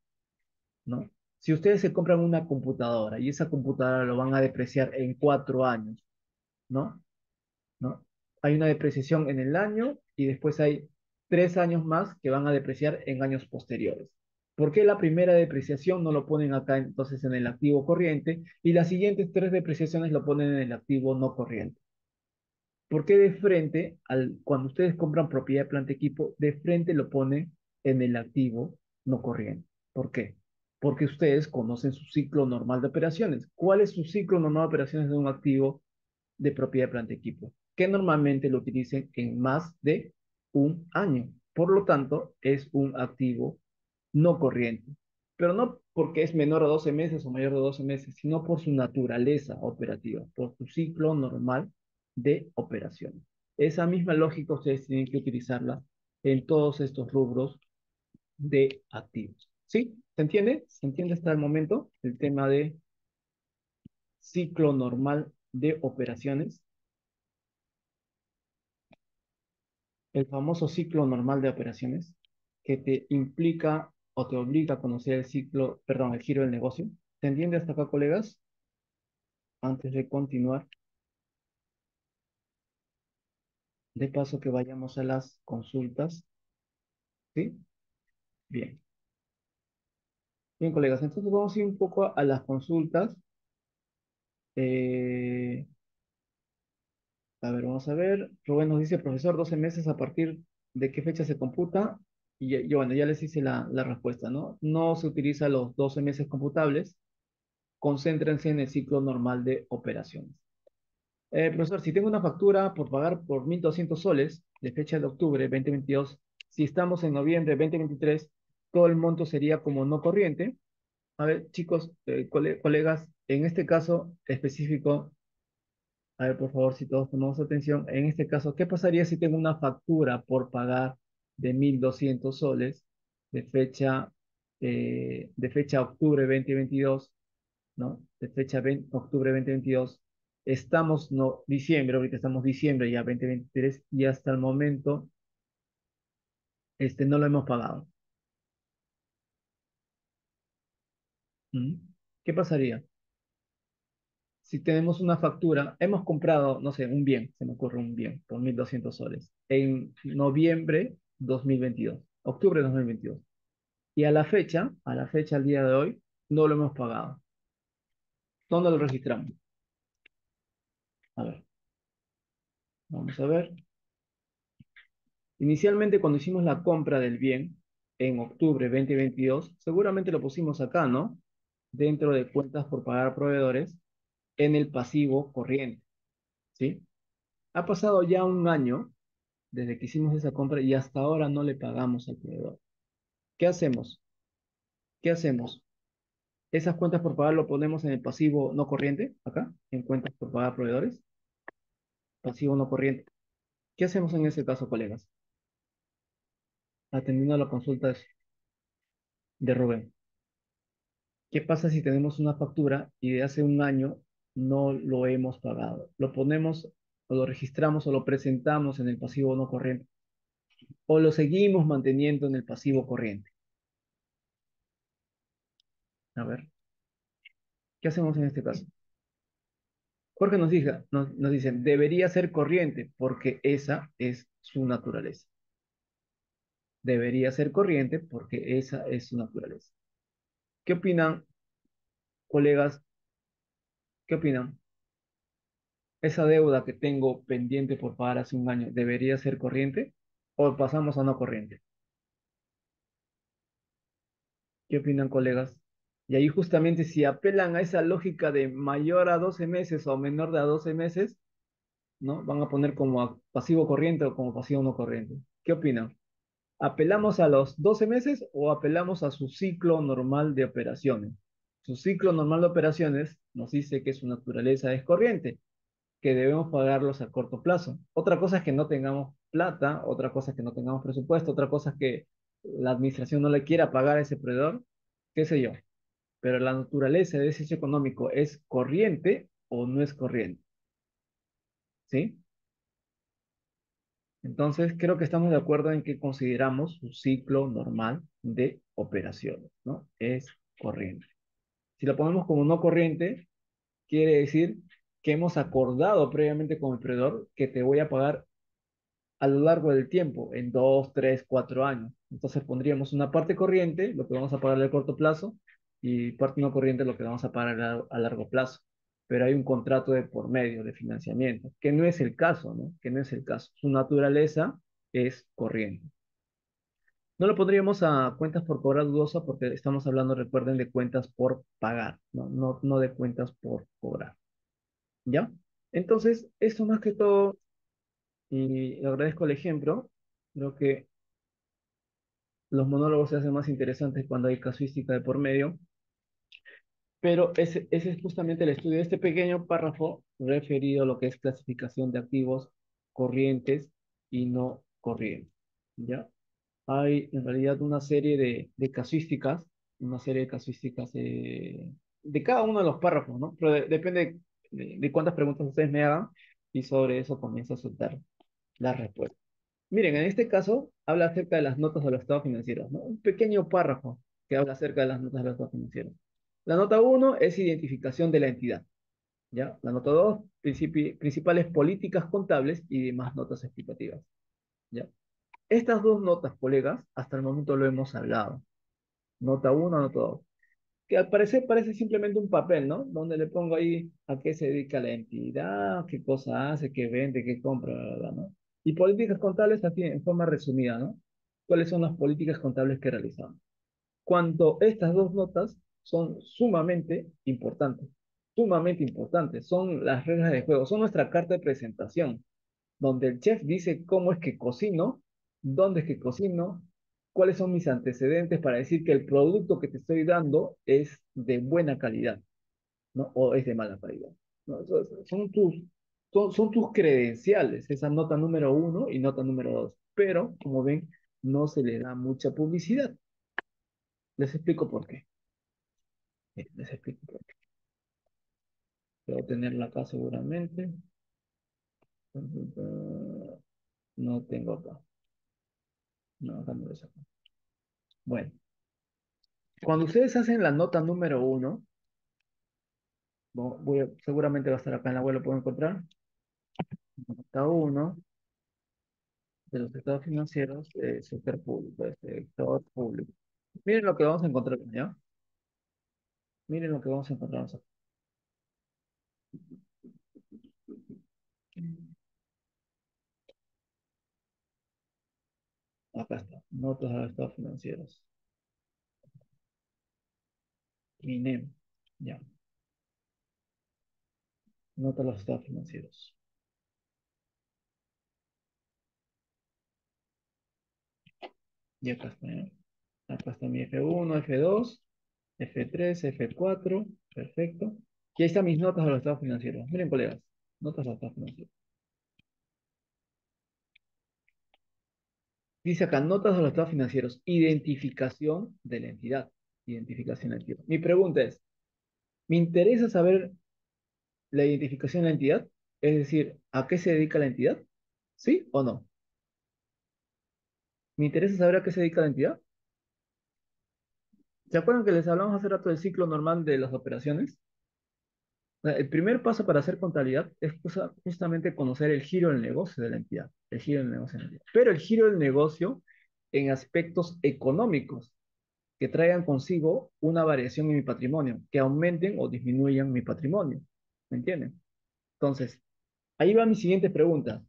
¿no? Si ustedes se compran una computadora y esa computadora lo van a depreciar en 4 años, ¿no? ¿No? Hay una depreciación en el año y después hay 3 años más que van a depreciar en años posteriores. ¿Por qué la primera depreciación no lo ponen acá entonces en el activo corriente y las siguientes tres depreciaciones lo ponen en el activo no corriente? ¿Por qué de frente, cuando ustedes compran propiedad de planta equipo, de frente lo ponen en el activo no corriente? ¿Por qué? Porque ustedes conocen su ciclo normal de operaciones. ¿Cuál es su ciclo normal de operaciones de un activo de propiedad de planta equipo? Que normalmente lo utilicen en más de un año. Por lo tanto, es un activo no corriente. Pero no porque es menor a 12 meses o mayor de 12 meses, sino por su naturaleza operativa, por su ciclo normal de operaciones. Esa misma lógica ustedes tienen que utilizarla en todos estos rubros de activos. ¿Sí? ¿Se entiende? ¿Se entiende hasta el momento el tema de ciclo normal de operaciones? El famoso ciclo normal de operaciones que te implica o te obliga a conocer el ciclo, perdón, el giro del negocio. ¿Se entiende hasta acá, colegas? Antes de continuar, de paso que vayamos a las consultas, ¿sí? Bien. Bien, colegas, entonces vamos a ir un poco a las consultas. Eh, a ver, vamos a ver. Rubén nos dice, profesor, 12 meses a partir de qué fecha se computa. Y yo, bueno, ya les hice la respuesta, ¿no? No se utiliza los 12 meses computables. Concéntrense en el ciclo normal de operaciones. Profesor, si tengo una factura por pagar por 1.200 soles de fecha de octubre 2022, si estamos en noviembre 2023, todo el monto sería como no corriente. A ver, chicos, colegas, en este caso específico, a ver, por favor, si todos tomamos atención, en este caso, ¿qué pasaría si tengo una factura por pagar de 1.200 soles de fecha octubre 2022, ¿no? De fecha octubre 2022. Estamos, no, diciembre, ahorita estamos diciembre ya 2023 y hasta el momento no lo hemos pagado. ¿Mm? ¿Qué pasaría? Si tenemos una factura, hemos comprado, no sé, un bien, se me ocurre un bien, por 1.200 soles, en noviembre 2022, octubre 2022. Y al día de hoy, no lo hemos pagado. ¿Dónde lo registramos? A ver, vamos a ver. Inicialmente, cuando hicimos la compra del bien en octubre 2022, seguramente lo pusimos acá, ¿no? Dentro de cuentas por pagar a proveedores en el pasivo corriente, ¿sí? Ha pasado ya un año desde que hicimos esa compra y hasta ahora no le pagamos al proveedor. ¿Qué hacemos? ¿Qué hacemos? Esas cuentas por pagar lo ponemos en el pasivo no corriente, acá, en cuentas por pagar a proveedores, pasivo no corriente. ¿Qué hacemos en ese caso, colegas? Atendiendo a la consulta de Rubén. ¿Qué pasa si tenemos una factura y de hace un año no lo hemos pagado. Lo ponemos o lo registramos o lo presentamos en el pasivo no corriente o lo seguimos manteniendo en el pasivo corriente. A ver, ¿qué hacemos en este caso? Jorge nos dice, debería ser corriente porque esa es su naturaleza. Debería ser corriente porque esa es su naturaleza. ¿Qué opinan, colegas? ¿Qué opinan? ¿Esa deuda que tengo pendiente por pagar hace un año debería ser corriente o pasamos a no corriente? ¿Qué opinan, colegas? Y ahí justamente si apelan a esa lógica de mayor a 12 meses o menor de a 12 meses, ¿no? Van a poner como pasivo corriente o como pasivo no corriente. ¿Qué opinan? ¿Apelamos a los 12 meses o apelamos a su ciclo normal de operaciones? Su ciclo normal de operaciones nos dice que su naturaleza es corriente, que debemos pagarlos a corto plazo. Otra cosa es que no tengamos plata, otra cosa es que no tengamos presupuesto, otra cosa es que la administración no le quiera pagar a ese proveedor, qué sé yo. Pero la naturaleza de ese hecho económico es corriente o no es corriente, ¿sí? Entonces, creo que estamos de acuerdo en que consideramos su ciclo normal de operaciones, ¿no? Es corriente. Si lo ponemos como no corriente, quiere decir que hemos acordado previamente con el proveedor que te voy a pagar a lo largo del tiempo, en 2, 3, 4 años. Entonces pondríamos una parte corriente, lo que vamos a pagar a corto plazo, y parte no corriente, lo que vamos a pagar a largo plazo. Pero hay un contrato de por medio de financiamiento, que no es el caso, ¿no? Que no es el caso. Su naturaleza es corriente. No lo pondríamos a cuentas por cobrar dudosa porque estamos hablando, recuerden, de cuentas por pagar, ¿no? No de cuentas por cobrar. ¿Ya? Entonces, esto más que todo, y agradezco el ejemplo, creo que los monólogos se hacen más interesantes cuando hay casuística de por medio, pero ese es justamente el estudio de este pequeño párrafo referido a lo que es clasificación de activos corrientes y no corrientes. ¿Ya? Hay en realidad una serie de casuísticas, una serie de casuísticas de cada uno de los párrafos, ¿no? Pero depende de cuántas preguntas ustedes me hagan y sobre eso comienzo a soltar la respuesta. Miren, en este caso habla acerca de las notas de los estados financieros, ¿no? Un pequeño párrafo que habla acerca de las notas de los estados financieros. La nota uno es identificación de la entidad, ¿ya? La nota 2, principales políticas contables y demás notas explicativas, ¿ya? Estas dos notas, colegas, hasta el momento lo hemos hablado. Nota uno, nota 2, que al parecer parece simplemente un papel, ¿no? Donde le pongo ahí a qué se dedica la entidad, qué cosa hace, qué vende, qué compra, bla, bla, ¿no? Y políticas contables así en forma resumida, ¿no? ¿Cuáles son las políticas contables que realizamos? Cuando estas dos notas son sumamente importantes, son las reglas de juego, son nuestra carta de presentación donde el chef dice cómo es que cocino, dónde es que cocino, cuáles son mis antecedentes para decir que el producto que te estoy dando es de buena calidad, ¿no? O es de mala calidad, ¿no? Son tus credenciales, esa nota número uno y nota número dos. Pero, como ven, no se le da mucha publicidad. Les explico por qué. Les explico por qué. Debo tenerla acá seguramente. No tengo acá. No, acá no lo saco. Bueno. Cuando ustedes hacen la nota número uno, seguramente va a estar acá en la web, lo puedo encontrar. Nota uno de los estados financieros del sector público, del sector público. Miren lo que vamos a encontrar, ¿ya? Miren lo que vamos a encontrar. Acá está, notas de los estados financieros. INEM, ya. Nota de los estados financieros. Y acá está, ¿ya? Acá está mi F1, F2, F3, F4, perfecto. Y ahí están mis notas de los estados financieros. Miren, colegas, notas de los estados financieros. Dice acá, notas de los estados financieros, identificación de la entidad. Identificación de la entidad. Mi pregunta es, me interesa saber la identificación de la entidad, es decir, ¿a qué se dedica la entidad? ¿Sí o no? ¿Me interesa saber a qué se dedica la entidad? ¿Se acuerdan que les hablamos hace rato del ciclo normal de las operaciones? El primer paso para hacer contabilidad es justamente conocer el giro del negocio de la entidad, el giro del negocio de la entidad. Pero el giro del negocio en aspectos económicos que traigan consigo una variación en mi patrimonio, que aumenten o disminuyan mi patrimonio. ¿Me entienden? Entonces, ahí va mi siguiente pregunta.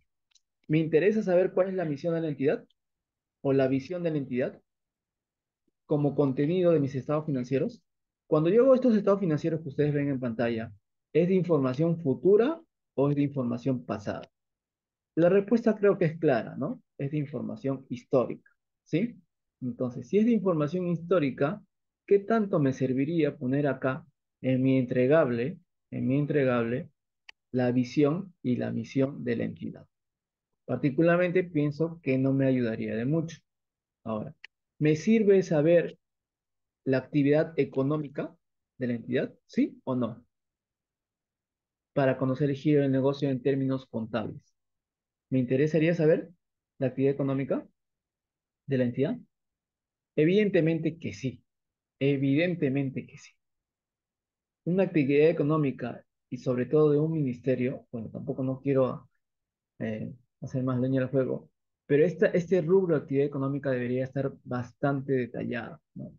¿Me interesa saber cuál es la misión de la entidad o la visión de la entidad como contenido de mis estados financieros? Cuando yo hago estos estados financieros que ustedes ven en pantalla, ¿es de información futura o es de información pasada? La respuesta creo que es clara, ¿no? Es de información histórica, ¿sí? Entonces, si es de información histórica, ¿qué tanto me serviría poner acá en en mi entregable, la visión y la misión de la entidad? Particularmente pienso que no me ayudaría de mucho. Ahora, ¿me sirve saber la actividad económica de la entidad? ¿Sí o no? Para conocer el giro del negocio en términos contables. ¿Me interesaría saber la actividad económica de la entidad? Evidentemente que sí, evidentemente que sí. Una actividad económica y sobre todo de un ministerio, bueno, tampoco no quiero hacer más leña al fuego, pero este rubro de actividad económica debería estar bastante detallado, ¿no?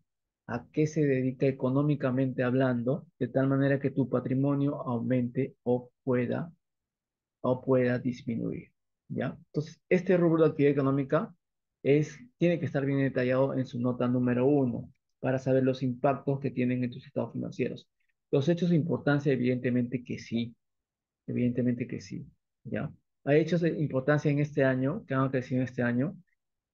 ¿A qué se dedica económicamente hablando, de tal manera que tu patrimonio aumente o pueda disminuir? ¿Ya? Entonces, este rubro de actividad económica tiene que estar bien detallado en su nota número uno para saber los impactos que tienen en tus estados financieros. Los hechos de importancia, evidentemente que sí, ¿ya? Hay hechos de importancia en este año, que han crecido en este año,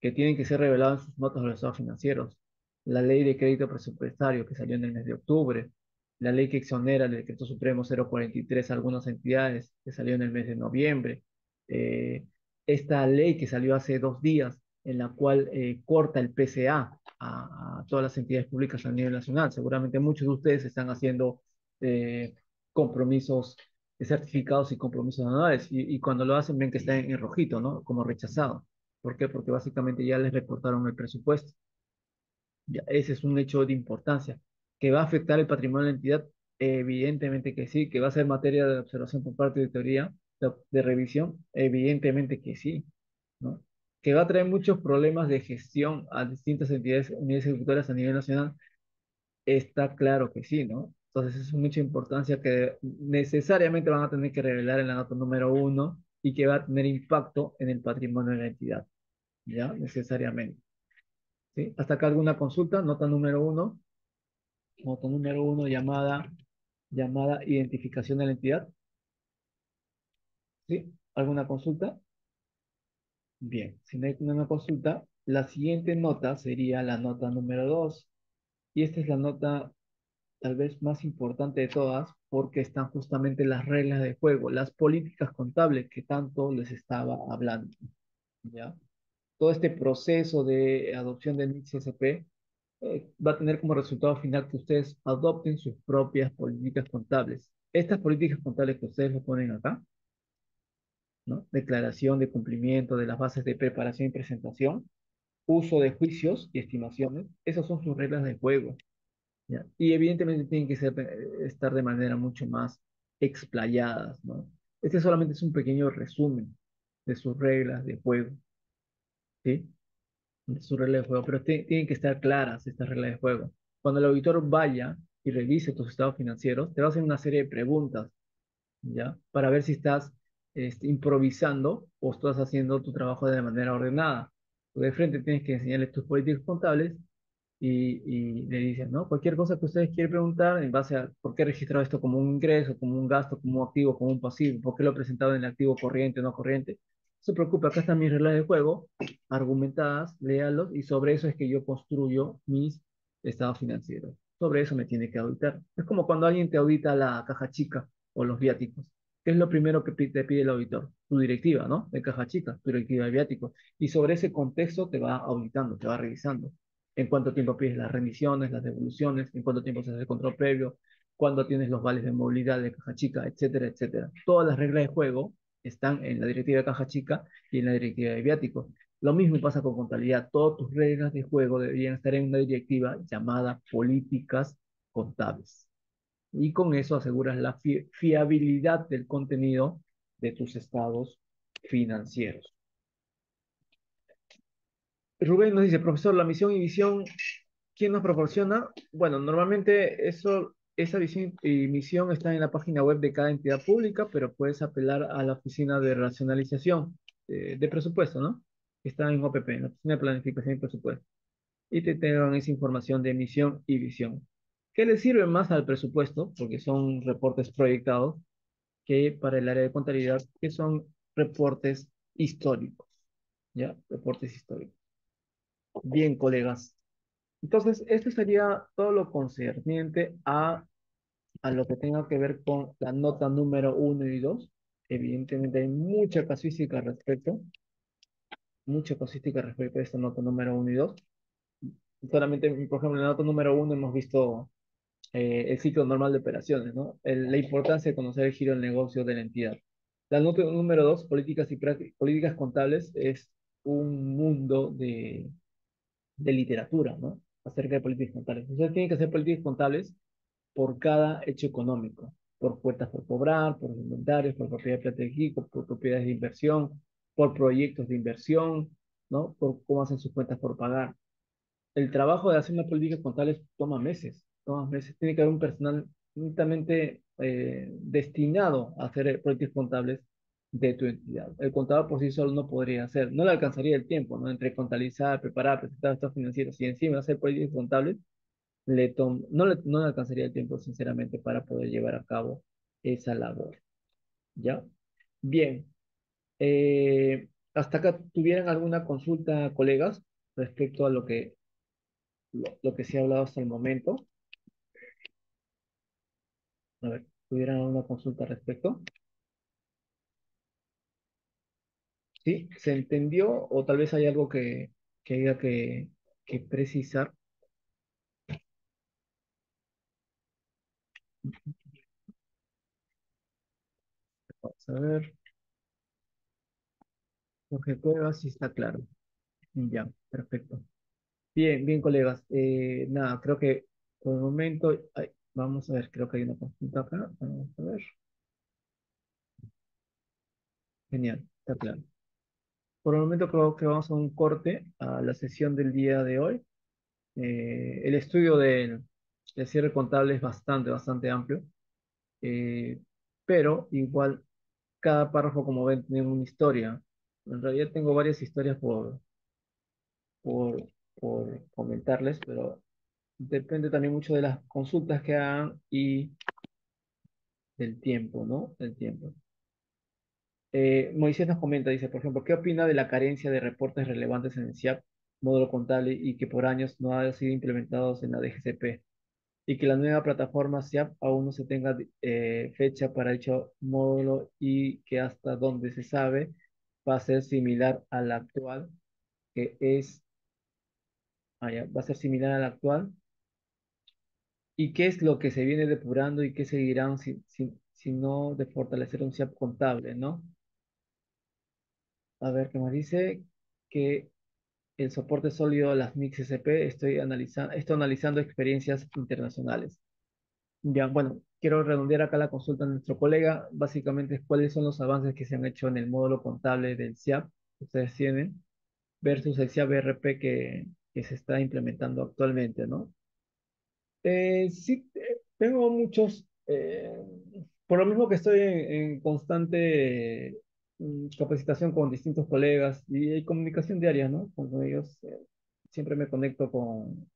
que tienen que ser revelados en sus notas de los estados financieros. La ley de crédito presupuestario que salió en el mes de octubre, la ley que exonera el decreto supremo 043 a algunas entidades que salió en el mes de noviembre, eh, esta ley que salió hace 2 días en la cual corta el PCA a todas las entidades públicas a nivel nacional. Seguramente muchos de ustedes están haciendo compromisos de certificados y compromisos anuales y cuando lo hacen ven que está en rojito, ¿no? Como rechazado. ¿Por qué? Porque básicamente ya les recortaron el presupuesto. Ya, ese es un hecho de importancia. ¿Que va a afectar el patrimonio de la entidad? Evidentemente que sí. ¿Que va a ser materia de observación por parte de teoría, de revisión? Evidentemente que sí, ¿no? ¿Que va a traer muchos problemas de gestión a distintas entidades, unidades ejecutorias a nivel nacional? Está claro que sí, ¿no? Entonces es mucha importancia que necesariamente van a tener que revelar en la nota número uno y que va a tener impacto en el patrimonio de la entidad, ¿ya? Necesariamente. ¿Sí? Hasta acá alguna consulta, nota número uno llamada identificación de la entidad. ¿Sí? ¿Alguna consulta? Bien, si no hay ninguna consulta, la siguiente nota sería la nota número dos. Y esta es la nota tal vez más importante de todas porque están justamente las reglas de juego, las políticas contables que tanto les estaba hablando, ¿ya? Todo este proceso de adopción del NIC-CSP va a tener como resultado final que ustedes adopten sus propias políticas contables. Estas políticas contables que ustedes lo ponen acá, ¿no? Declaración de cumplimiento de las bases de preparación y presentación, uso de juicios y estimaciones, esas son sus reglas de juego, ¿ya? Y evidentemente tienen que estar de manera mucho más explayadas, ¿no? Este solamente es un pequeño resumen de sus reglas de juego, ¿sí? Su regla de juego, pero tienen que estar claras estas reglas de juego. Cuando el auditor vaya y revise tus estados financieros, te va a hacer una serie de preguntas, ¿ya? Para ver si estás improvisando o estás haciendo tu trabajo de manera ordenada. De frente tienes que enseñarles tus políticas contables y le dicen, ¿no? Cualquier cosa que ustedes quieran preguntar en base a por qué he registrado esto como un ingreso, como un gasto, como un activo, como un pasivo, por qué lo he presentado en el activo corriente o no corriente. No se preocupe, acá están mis reglas de juego, argumentadas, léalos, y sobre eso es que yo construyo mis estados financieros. Sobre eso me tiene que auditar. Es como cuando alguien te audita la caja chica o los viáticos. ¿Qué es lo primero que te pide el auditor? Tu directiva, ¿no? De caja chica, tu directiva de viáticos. Y sobre ese contexto te va auditando, te va revisando en cuánto tiempo pides las rendiciones, las devoluciones, en cuánto tiempo se hace el control previo. cuándo tienes los vales de movilidad de caja chica, etcétera, etcétera. Todas las reglas de juego están en la directiva de caja chica y en la directiva de viáticos. Lo mismo pasa con contabilidad. Todas tus reglas de juego deberían estar en una directiva llamada políticas contables. Y con eso aseguras la fiabilidad del contenido de tus estados financieros. Rubén nos dice, profesor, la misión y visión, ¿quién nos proporciona? Bueno, normalmente esa visión y misión está en la página web de cada entidad pública, pero puedes apelar a la oficina de racionalización de presupuesto, ¿no? Está en OPP, en la oficina de planificación y presupuesto. Y te tengan esa información de misión y visión. ¿Qué le sirve más al presupuesto? Porque son reportes proyectados que para el área de contabilidad, que son reportes históricos, ¿ya? Reportes históricos. Bien, colegas. Entonces, esto sería todo lo concerniente a lo que tenga que ver con la nota número uno y 2. Evidentemente hay mucha casuística respecto a esta nota número uno y 2. Solamente, por ejemplo, en la nota número uno hemos visto el ciclo normal de operaciones, ¿no? La importancia de conocer el giro del negocio de la entidad. La nota número 2, políticas y políticas contables, es un mundo de literatura, ¿no? Acerca de políticas contables. Ustedes tienen que hacer políticas contables por cada hecho económico, por cuentas por cobrar, por inventarios, por propiedad estratégica, por propiedades de inversión, por proyectos de inversión, ¿no? Por cómo hacen sus cuentas por pagar. El trabajo de hacer una política contable toma meses. Tiene que haber un personal únicamente destinado a hacer políticas contables de tu entidad. El contador por sí solo no podría hacer, no le alcanzaría el tiempo, ¿no? Entre contabilizar, preparar, presentar estados financieros y encima hacer políticas contables, no le alcanzaría el tiempo, sinceramente, para poder llevar a cabo esa labor. ¿Ya? Bien. Hasta acá, ¿tuvieran alguna consulta, colegas, respecto a lo que se ha hablado hasta el momento? A ver, ¿tuvieran alguna consulta al respecto? ¿Sí? ¿Se entendió? O tal vez hay algo que haya que precisar. Vamos a ver. Jorge Cuevas, sí está claro. Ya, perfecto. Bien, bien, colegas. Nada, creo que por el momento, ay, vamos a ver, creo que hay una consulta acá. Vamos a ver. Genial, está claro. Por el momento creo que vamos a un corte a la sesión del día de hoy. El estudio del cierre contable es bastante amplio, eh, pero igual cada párrafo, como ven, tiene una historia. En realidad tengo varias historias por, por comentarles, pero depende también mucho de las consultas que hagan y del tiempo, ¿no? Del tiempo. Moisés nos comenta, dice, por ejemplo, ¿qué opina de la carencia de reportes relevantes en el SIAP, módulo contable, y que por años no ha sido implementados en la DGCP? Y que la nueva plataforma SIAP aún no se tenga fecha para dicho módulo y que hasta donde se sabe va a ser similar a la actual, que es, va a ser similar a la actual. ¿Y qué es lo que se viene depurando y qué seguirán si no de fortalecer un SIAP contable, ¿no? A ver, ¿qué más dice? Que el soporte sólido a las MIX SP, estoy analizando experiencias internacionales. Ya, bueno, quiero redondear acá la consulta de nuestro colega. Básicamente, cuáles son los avances que se han hecho en el módulo contable del SIAP que ustedes tienen versus el SIAP ERP que se está implementando actualmente, ¿no? Sí, tengo muchos, por lo mismo que estoy en constante capacitación con distintos colegas y hay comunicación diaria, ¿no? Con ellos siempre me conecto con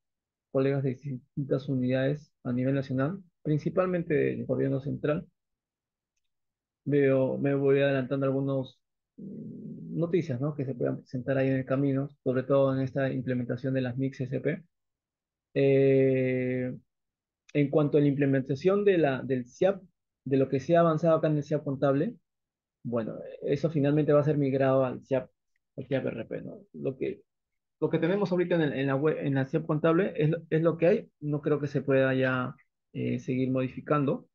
colegas de distintas unidades a nivel nacional, principalmente del gobierno central. Me voy adelantando algunas noticias, ¿no? Que se puedan presentar ahí en el camino, sobre todo en esta implementación de las MIX SP. Eh, en cuanto a la implementación del SIAP, de lo que se ha avanzado acá en el SIAP contable, bueno, eso finalmente va a ser migrado al SIAP RP, ¿no? Lo que tenemos ahorita en la web, en la SIAP contable es lo que hay. No creo que se pueda ya. seguir modificando.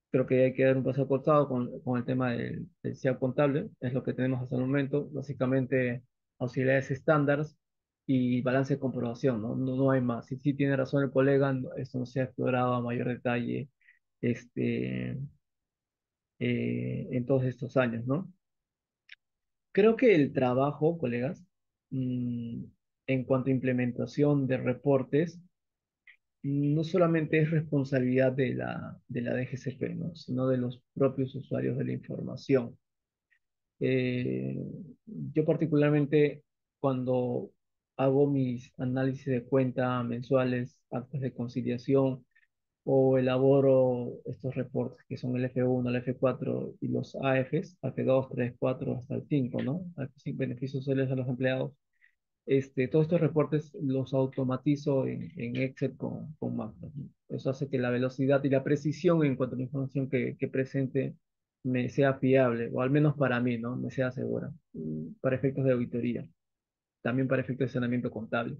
Creo que hay que dar un paso al costado con el tema del SEA contable, es lo que tenemos hasta el momento, básicamente auxiliares estándares y balance de comprobación, ¿no? No hay más. Si sí tiene razón el colega, esto no se ha explorado a mayor detalle este, en todos estos años, ¿no? Creo que el trabajo, colegas, mm, en cuanto a implementación de reportes, no solamente es responsabilidad de la DGCP, ¿no? Sino de los propios usuarios de la información. Eh, yo particularmente cuando hago mis análisis de cuenta mensuales, actas de conciliación o elaboro estos reportes que son el F1, el F4 y los AFs, AF2, 3, 4 hasta el 5, ¿no? Beneficios sociales a los empleados. Todos estos reportes los automatizo en Excel con macros, ¿no? Eso hace que la velocidad y la precisión en cuanto a la información que presente me sea fiable, o al menos para mí, ¿no? Me sea segura, para efectos de auditoría, también para efectos de saneamiento contable.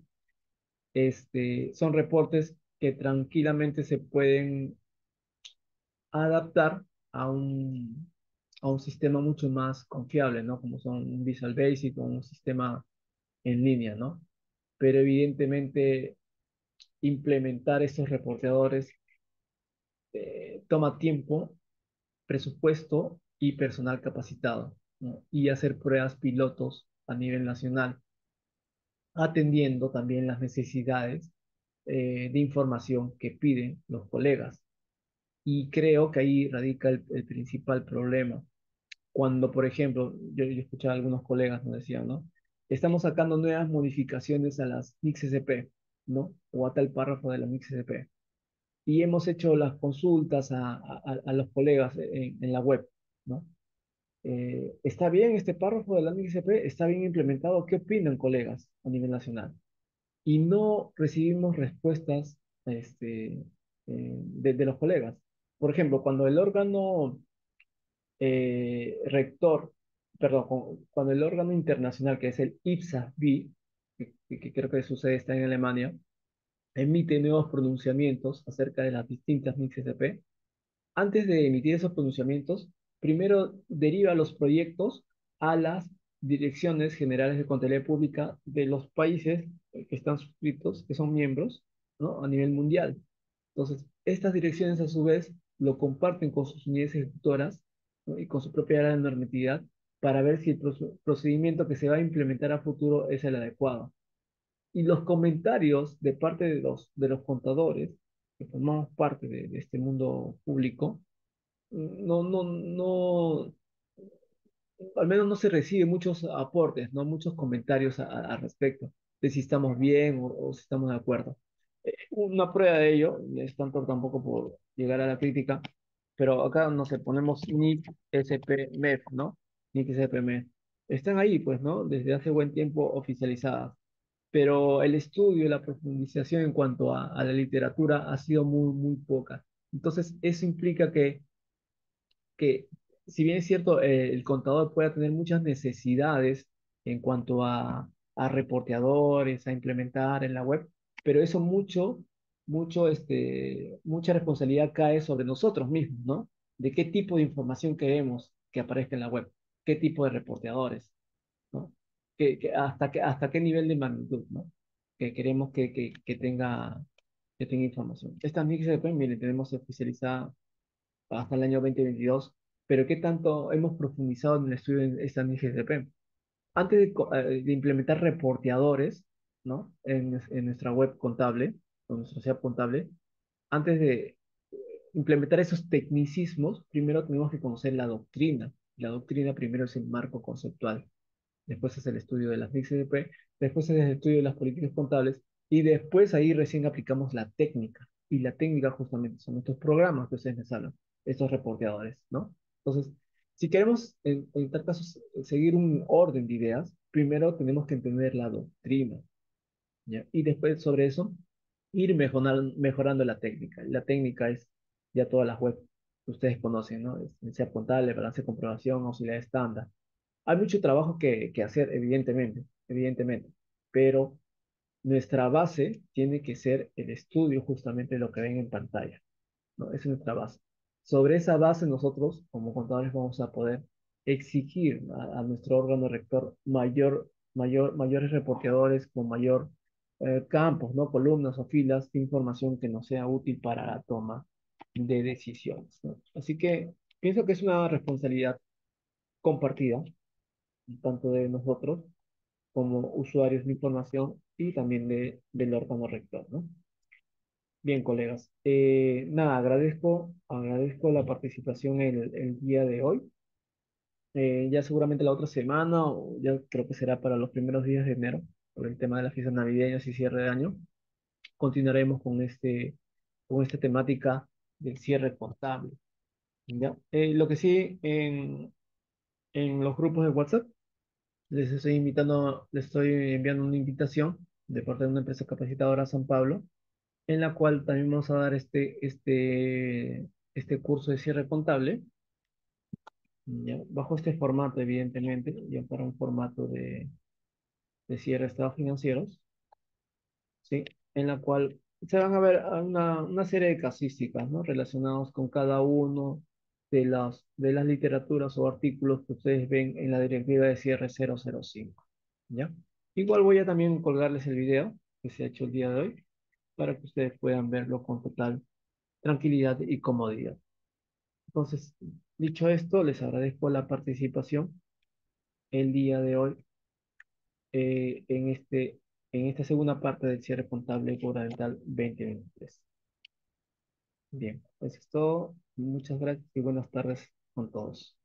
Son reportes que tranquilamente se pueden adaptar a un sistema mucho más confiable, ¿no? Como son un Visual Basic o un sistema en línea, ¿no? Pero evidentemente implementar estos reporteadores toma tiempo, presupuesto y personal capacitado, ¿no? Y hacer pruebas pilotos a nivel nacional, atendiendo también las necesidades de información que piden los colegas. Y creo que ahí radica el principal problema. Cuando, por ejemplo, yo escuchaba a algunos colegas nos decían, ¿no? Estamos sacando nuevas modificaciones a las MIX-SP, ¿no? O a tal párrafo de la MIX-SP. Y hemos hecho las consultas a los colegas en la web, ¿no? ¿Está bien este párrafo de la MIX-SP? ¿Está bien implementado? ¿Qué opinan colegas a nivel nacional? Y no recibimos respuestas de los colegas. Por ejemplo, cuando el órgano rector, perdón, cuando el órgano internacional, que es el IPSAS-B, que creo que su sede está en Alemania, emite nuevos pronunciamientos acerca de las distintas MIX-SP, antes de emitir esos pronunciamientos, primero deriva los proyectos a las direcciones generales de contabilidad pública de los países que están suscritos, que son miembros, ¿no? A nivel mundial. Entonces, estas direcciones a su vez lo comparten con sus unidades ejecutoras, ¿no? Y con su propia área de normatividad para ver si el procedimiento que se va a implementar a futuro es el adecuado. Y los comentarios de parte de los contadores, que formamos parte de este mundo público, no, al menos no se recibe muchos aportes, ¿no? Muchos comentarios al respecto de si estamos bien o si estamos de acuerdo. Una prueba de ello, es tanto tampoco por llegar a la crítica, pero acá no sé, ponemos NIC SPMEF, ¿no? NIC SPMEF. Están ahí, pues, ¿no? Desde hace buen tiempo oficializadas, pero el estudio, la profundización en cuanto a la literatura ha sido muy, muy poca. Entonces, eso implica que si bien es cierto, el contador puede tener muchas necesidades en cuanto a reporteadores, a implementar en la web, pero eso mucha responsabilidad cae sobre nosotros mismos, ¿no? De qué tipo de información queremos que aparezca en la web, qué tipo de reporteadores, ¿no? Hasta qué nivel de magnitud, ¿no? Que queremos que tenga información. Esta MIXDP, miren, tenemos oficializada hasta el año 2022, pero ¿qué tanto hemos profundizado en el estudio de esta NGCP? Antes de implementar reporteadores, ¿no? En nuestra web contable, o nuestra SEAP contable, antes de implementar esos tecnicismos, primero tenemos que conocer la doctrina. La doctrina primero es el marco conceptual, después es el estudio de las NIC-CDP, después es el estudio de las políticas contables, y después ahí recién aplicamos la técnica. Y la técnica justamente son estos programas que ustedes les hablan, estos reporteadores, ¿no? Entonces, si queremos en tal caso seguir un orden de ideas, primero tenemos que entender la doctrina, ¿ya? Y después sobre eso, ir mejorando la técnica. La técnica es ya todas las webs que ustedes conocen, ¿no? Sea contable, balance de comprobación, auxiliar estándar. Hay mucho trabajo que hacer, evidentemente, pero Nuestra base tiene que ser el estudio, justamente de lo que ven en pantalla, ¿no? Esa es nuestra base. Sobre esa base nosotros, como contadores, vamos a poder exigir a nuestro órgano rector mayores reporteadores con mayor campos, ¿no? Columnas o filas de información que nos sea útil para la toma de decisiones, ¿no? Así que pienso que es una responsabilidad compartida, tanto de nosotros como usuarios de información y también del órgano rector, ¿no? Bien, colegas. Nada, agradezco la participación el día de hoy. Ya seguramente la otra semana, o ya creo que será para los primeros días de enero, por el tema de las fiestas navideñas y cierre de año, continuaremos con esta temática del cierre contable. ¿Ya? Lo que sí, en los grupos de WhatsApp, les estoy enviando una invitación de parte de una empresa capacitadora San Pablo, en la cual también vamos a dar este curso de cierre contable, ¿ya? Bajo este formato, evidentemente, ya para un formato de cierre de estados financieros, ¿sí? En la cual se van a ver una serie de casísticas, ¿no? Relacionados con cada uno de las literaturas o artículos que ustedes ven en la directiva de cierre 005, ¿ya? Igual voy a también colgarles el video que se ha hecho el día de hoy para que ustedes puedan verlo con total tranquilidad y comodidad. Entonces, dicho esto, les agradezco la participación el día de hoy en en esta segunda parte del cierre contable gubernamental 2023. Bien, pues es todo. Muchas gracias y buenas tardes con todos.